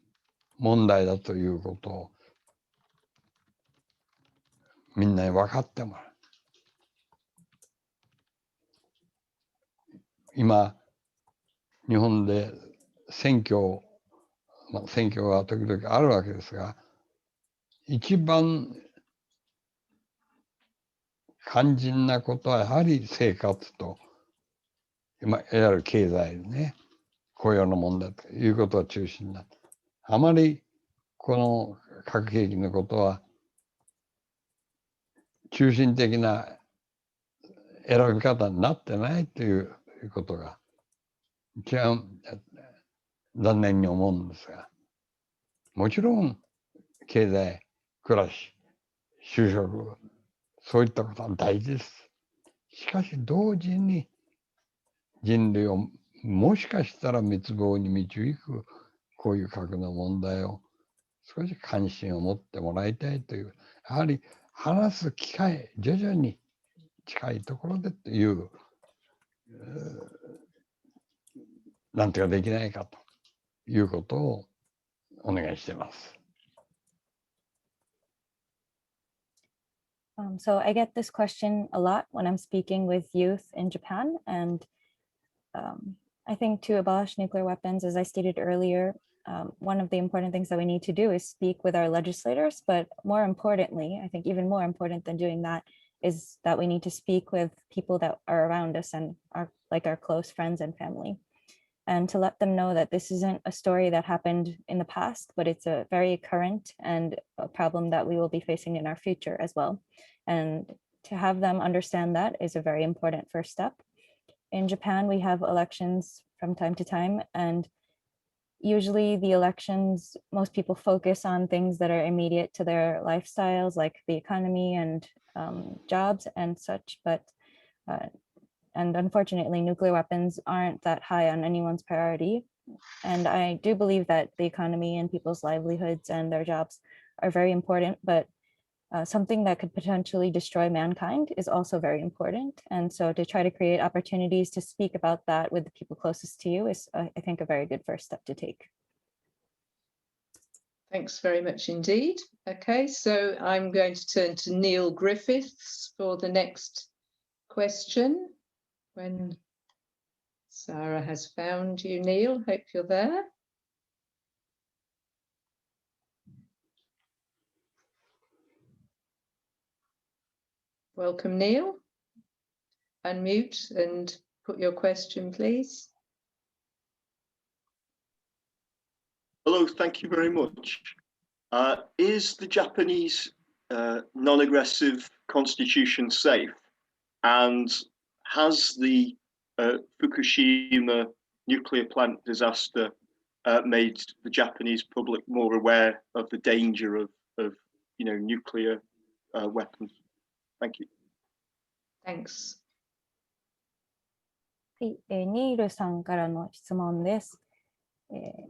問題だということをみんなに分かってもらう。今日本で選挙が時々あるわけですが、一番肝心なことはやはり生活といわゆる経済ね、雇用の問題ということが中心になって、あまりこの核兵器のことは中心的な選び方になってないということが一番残念に思うんですが、もちろん経済、暮らし、就職、そういったことは大事です。しかし同時に人類をもしかしたら滅亡に導くこういう核の問題を少し関心を持ってもらいたいという、やはり話す機会、徐々に近いところでというなんてができないかということをお願いしています。So I get this question a lot when I'm speaking with youth in Japan, and I think to abolish nuclear weapons, as I stated earlier, one of the important things that we need to do is speak with our legislators, but more importantly, I think even more important than doing that is that we need to speak with people that are around us and are like our close friends and family, and to let them know that this isn't a story that happened in the past, but it's a very current and a problem that we will be facing in our future as well. And to have them understand that is a very important first step. In Japan, we have elections from time to time, and usually the elections, most people focus on things that are immediate to their lifestyles, like the economy and jobs and such, but and unfortunately, nuclear weapons aren't that high on anyone's priority. And I do believe that the economy and people's livelihoods and their jobs are very important, but something that could potentially destroy mankind is also very important. And so to try to create opportunities to speak about that with the people closest to you is, I think, a very good first step to take. Thanks very much indeed. Okay, so I'm going to turn to Neil Griffiths for the next question when Sarah has found you. Neil, hope you're there. Welcome, Neil. Unmute and put your question, please. Hello, thank you very much. Is the Japanese non-aggressive constitution safe? And has the Fukushima nuclear plant disaster made the Japanese public more aware of the danger of nuclear weapons? Thank you. Thanks. はい、ニールさんからの質問です。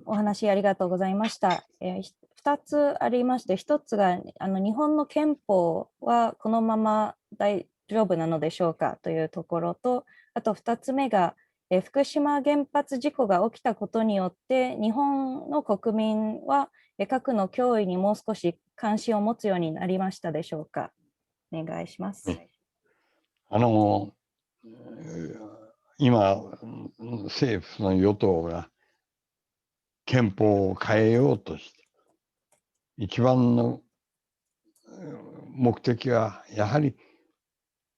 お話ありがとうございました。2つありまして、1つが日本の憲法はこのまま大丈夫なのでしょうかというところと、あと2つ目が、福島原発事故が起きたことによって日本の国民は核の脅威にもう少し関心を持つようになりましたでしょうか。お願いします。今政府の与党が憲法を変えようとして、一番の目的はやはり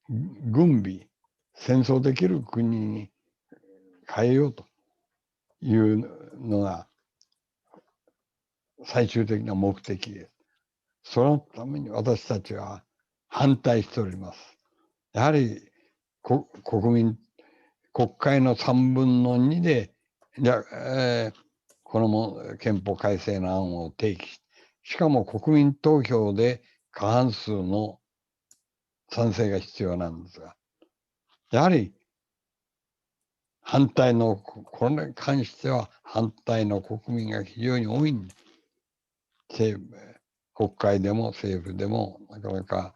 軍備、戦争できる国に変えようというのが最終的な目的です。そのために私たちは反対しております。やはり国会の3分の2でこの憲法改正の案を提起し、しかも国民投票で過半数の賛成が必要なんですが、やはり反対の、これに関しては反対の国民が非常に多いんです。国会でも政府でもなかなか、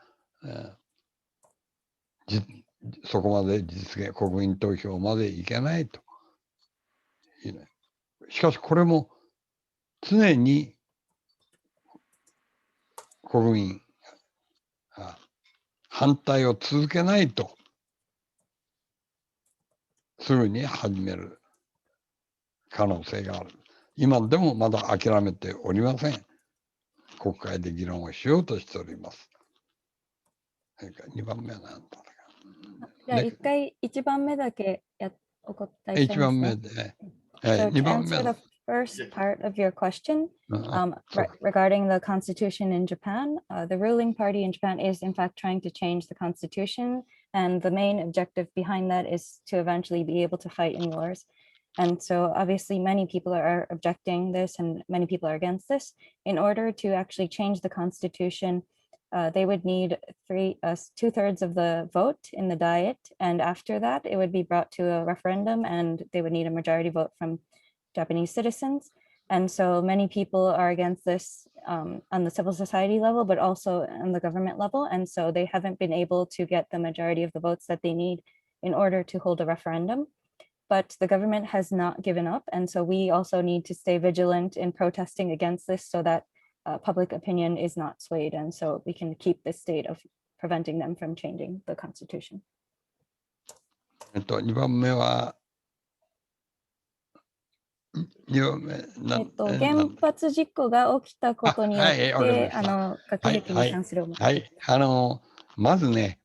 そこまで実現、国民投票までいけないと。しかしこれも常に国民が反対を続けないとすぐに始める可能性がある。今でもまだ諦めておりません。国会で議論をしようとしております。2番目は何だったか。じゃあ1番目だけお答えしますね。1番目で。So to answer the first part of your question, regarding the constitution in Japan, the ruling party in Japan is in fact trying to change the constitution, and the main objective behind that is to eventually be able to fight in wars. And so obviously many people are objecting this and many people are against this. In order to actually change the constitution, they would need 2/3 of the vote in the Diet, and after that it would be brought to a referendum and they would need a majority vote from Japanese citizens. And so many people are against this on the civil society level, but also on the government level. And so they haven't been able to get the majority of the votes that they need in order to hold a referendum. But the government has not given up. And so we also need to stay vigilant in protesting against this so that public opinion is not swayed. And so we can keep this state of preventing them from changing the constitution. 2番目は原発事故が起きたことによって、核兵器に関する。はい、まずね、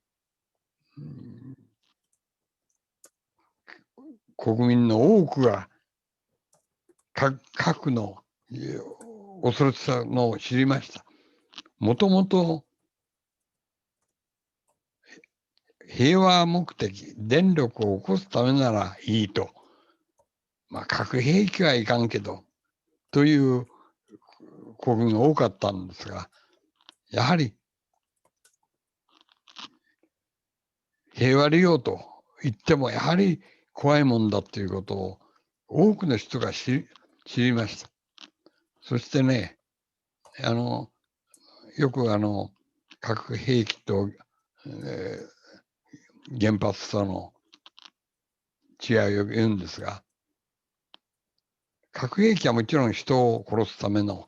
国民の多くが核の恐ろしさを知りました。もともと平和目的、電力を起こすためならいいと。核兵器はいかんけど、という国民が多かったんですが、やはり平和利用と言ってもやはり怖いもんだということを多くの人が知りました。そしてね、よく核兵器と、原発との違いをよく言うんですが、核兵器はもちろん人を殺すための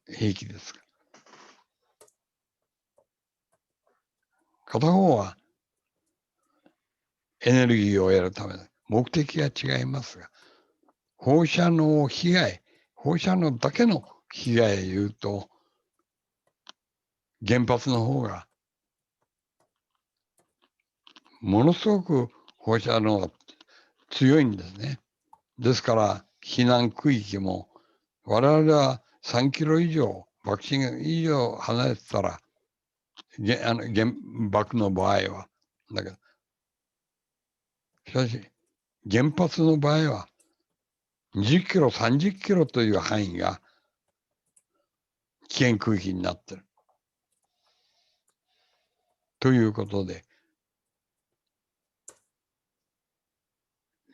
兵器です。片方はエネルギーを得るための目的が違いますが、放射能被害、放射能だけの被害を言うと、原発の方がものすごく放射能が強いんですね。ですから避難区域も我々は3キロ以上、爆心以上離れてたら原爆の場合はだけど、しかし原発の場合は20キロ、30キロという範囲が危険区域になっている。ということで、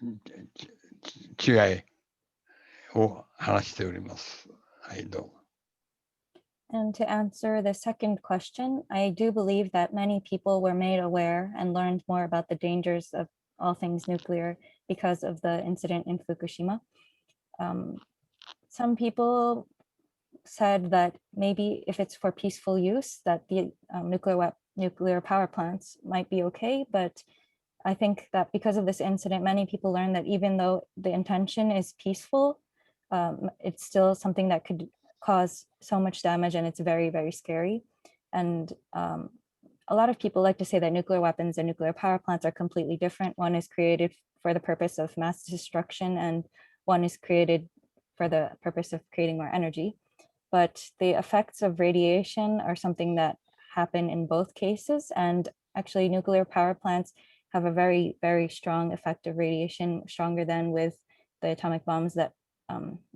違いを話しております。はい、どうも。And to answer the second question, I do believe that many people were made aware and learned more about the dangers of all things nuclear because of the incident in Fukushima. Some people said that maybe if it's for peaceful use, that the nuclear power plants might be okay, but I think that because of this incident, many people learned that even though the intention is peaceful, it's still something that could cause so much damage, and it's very, very scary. And a lot of people like to say that nuclear weapons and nuclear power plants are completely different. One is created for the purpose of mass destruction, and one is created for the purpose of creating more energy. But the effects of radiation are something that happen in both cases. And actually nuclear power plants have a very, very strong effect of radiation, stronger than with the atomic bombs that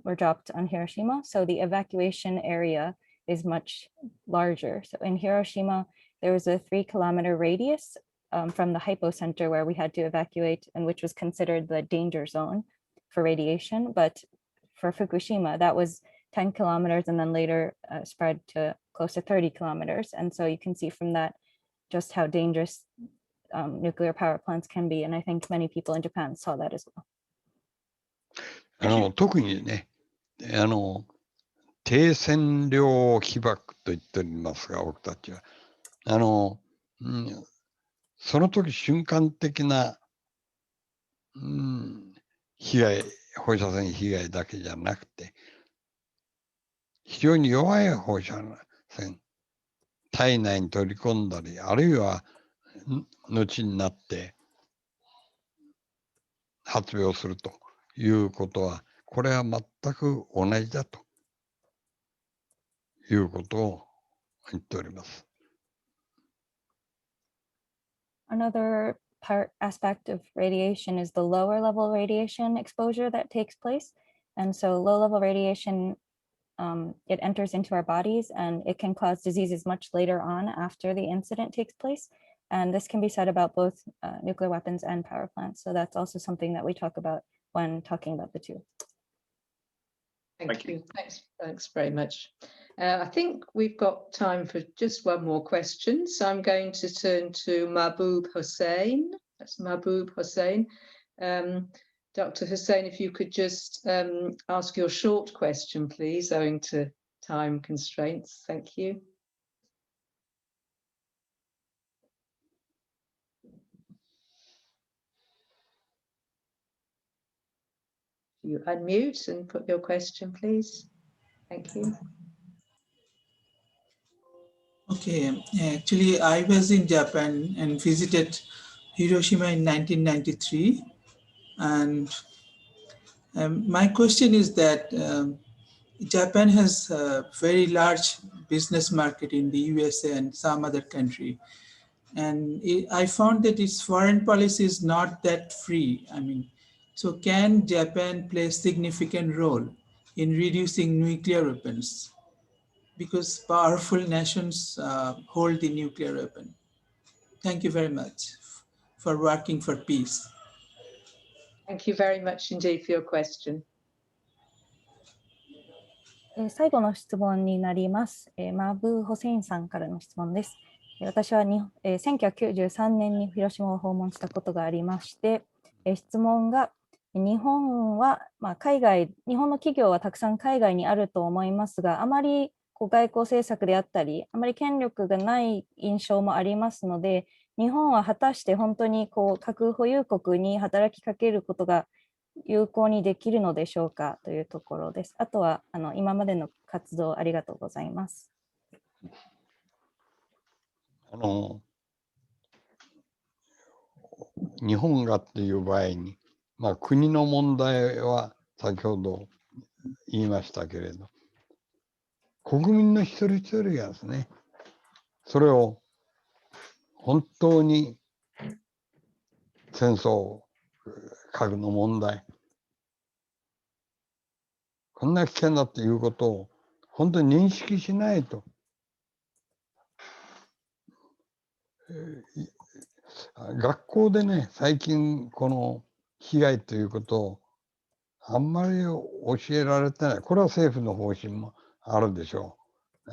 were dropped on Hiroshima. So the evacuation area is much larger. So in Hiroshima, there was a 3-kilometer radius from the hypocenter where we had to evacuate, and which was considered the danger zone for radiation. But for Fukushima, that was 10 kilometers and then later spread to close to 30 kilometers. And so you can see from that just how dangerous nuclear power plants can be. And I think many people in Japan saw that as well. 特にね、低線量被爆と言っておりますが、僕たちは。その時瞬間的な、被害、放射線被害だけじゃなくて、非常に弱い放射線、体内に取り込んだり、あるいは後になって発病するということは、これは全く同じだということを言っております。Another aspect of radiation is the lower level radiation exposure that takes place. And so low level radiation, it enters into our bodies and it can cause diseases much later on after the incident takes place. And this can be said about both nuclear weapons and power plants. So that's also something that we talk about when talking about the two. Thank you. Thanks very much. I think we've got time for just one more question. So I'm going to turn to Mahbub Hussain. That's Mahbub Hussain. Dr. Hussain, if you could just ask your short question, please, owing to time constraints. Thank you. You unmute and put your question, please. Thank you. Okay, actually, I was in Japan and visited Hiroshima in 1993. And my question is that Japan has a very large business market in the USA and some other country. And I found that its foreign policy is not that free. I mean, so can Japan play a significant role in reducing nuclear weapons? Because powerful nations hold the nuclear weapon. Thank you very much for working for peace. Thank you very much indeed for your question. 最後の質問になります。マブー・ホセインさんからの質問です。私は1993年に広島を訪問したことがありまして、質問が日本は、日本の企業はたくさん海外にあると思いますが、あまり外交政策であったり、あまり権力がない印象もありますので、日本は果たして本当にこう核保有国に働きかけることが有効にできるのでしょうかというところです。あとは今までの活動ありがとうございます。日本がっていう場合に、まあ、国の問題は先ほど言いましたけれど、国民の一人一人がですね、それを本当に戦争、核の問題、こんな危険だっていうことを本当に認識しないと、学校でね、最近この被害ということをあんまり教えられてない。これは政府の方針もあるでしょう。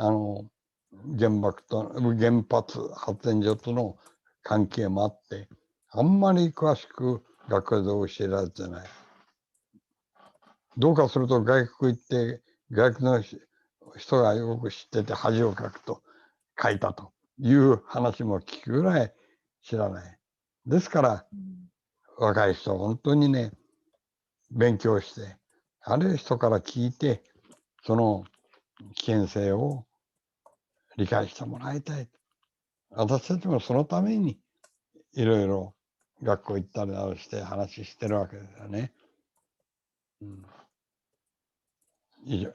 原発発電所との関係もあって、あんまり詳しく学校で教えられてない。どうかすると外国行って、外国の人がよく知ってて恥をかくと書いたという話も聞くぐらい知らない。ですから、若い人は本当にね、勉強して、ある人から聞いて、その危険性を理解してもらいたい。私たちもそのためにいろいろ学校行ったりなどして話してるわけですよね。以上。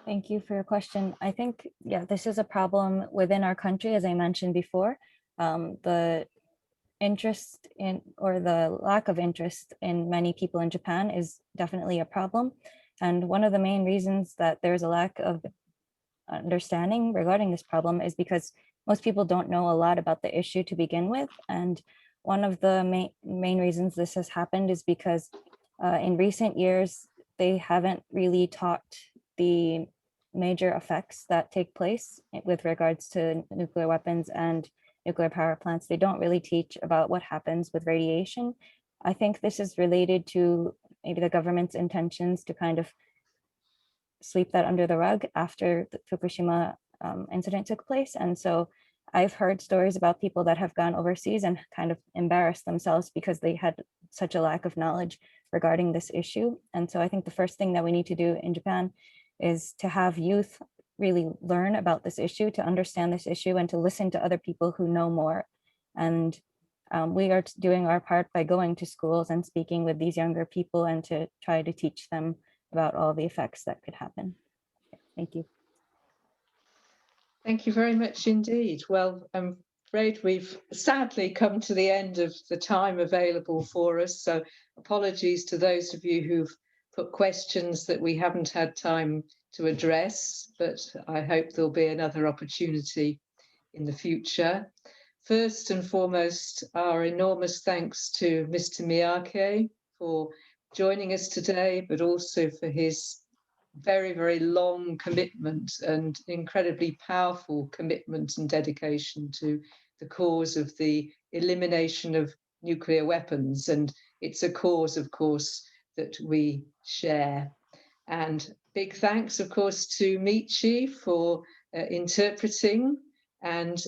Thank you for your question. I think, yeah, this is a problem within our country, as I mentioned before. The interest in, or the lack of interest in many people in Japan is definitely a problem. And one of the main reasons that there's a lack of understanding regarding this problem is because most people don't know a lot about the issue to begin with. And one of the main reasons this has happened is because in recent years, they haven't really taught the major effects that take place with regards to nuclear weapons and nuclear power plants. They don't really teach about what happens with radiation. I think this is related to maybe the government's intentions to kind of sweep that under the rug after the Fukushima incident took place. And so I've heard stories about people that have gone overseas and kind of embarrassed themselves because they had such a lack of knowledge regarding this issue. And so I think the first thing that we need to do in Japan is to have youth really learn about this issue, to understand this issue, and to listen to other people who know more. And we are doing our part by going to schools and speaking with these younger people and to try to teach them about all the effects that could happen. Thank you. Thank you very much indeed. Well, I'm afraid we've sadly come to the end of the time available for us. So apologies to those of you who've put questions that we haven't had time to address, but I hope there'll be another opportunity in the future. First and foremost, our enormous thanks to Mr. Miyake for joining us today, but also for his very, very long commitment and incredibly powerful commitment and dedication to the cause of the elimination of nuclear weapons. And it's a cause, of course, that we share. And big thanks, of course, to Michi for interpreting. And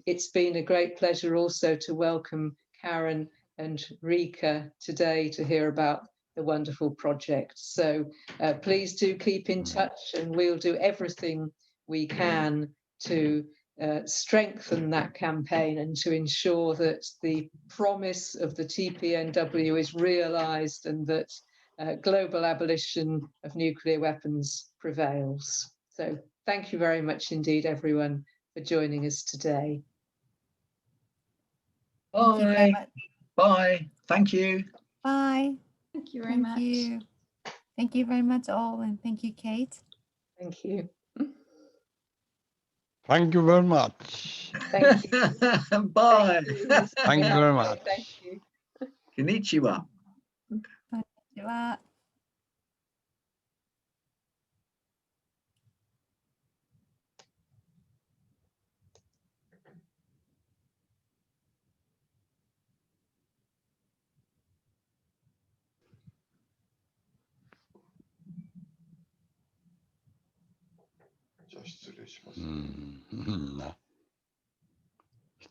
it's been a great pleasure also to welcome Karen and Rika today to hear about the wonderful project. So please do keep in touch, and we'll do everything we can to strengthen that campaign and to ensure that the promise of the TPNW is realized and that global abolition of nuclear weapons prevails. So thank you very much indeed, everyone, for joining us today. Bye. Bye. Thank you. Bye. Thank you very much. Thank you very much all, and thank you, Kate. Thank you. Thank you very much. Thank you. Bye. Thank you very much. Thank you. Konnichiwa. Konnichiwa.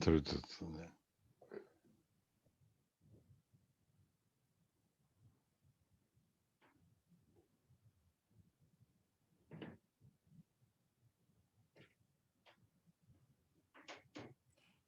一人ずつね。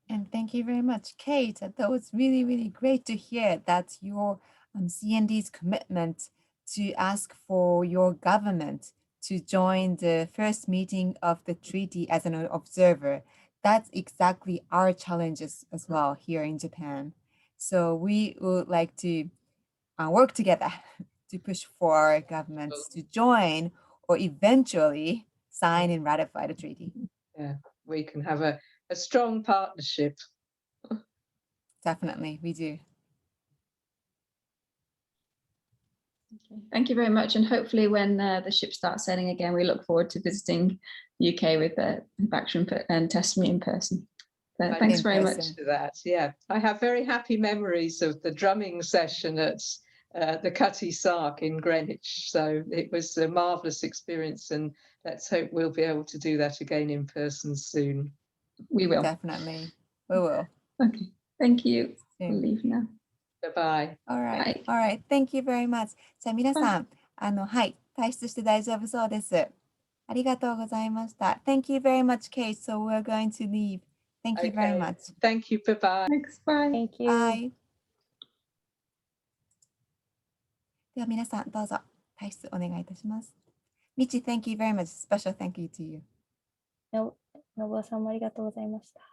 And thank you very much, Kate. That was really, really great to hear that your CND's commitment to ask for your government to join the first meeting of the treaty as an observer. That's exactly our challenges as well here in Japan. So we would like to work together to push for our governments to join or eventually sign and ratify the treaty. Yeah, we can have a strong partnership. Definitely, we do. Okay. Thank you very much. And hopefully when the ship starts sailing again, we look forward to visiting the UK with the Hibakusha and testimony in person. So thanks very much for that. Yeah, I have very happy memories of the drumming session at the Cutty Sark in Greenwich. So it was a marvelous experience, and let's hope we'll be able to do that again in person soon. We will. Definitely, we will. Okay, thank you. Soon. We'll leave now. Bye-bye. All right. Bye. All right. Thank you very much. じゃあ皆さん、はい、退出して大丈夫そうです。ありがとうございました。Thank you very much, Kate. So we're going to leave. Thank you very much. Thank you. Bye-bye. Thanks. Bye. Thank you. Bye. では皆さん、どうぞ退出お願いいたします。Michi, thank you very much. Special thank you to you. のぶおさんもありがとうございました。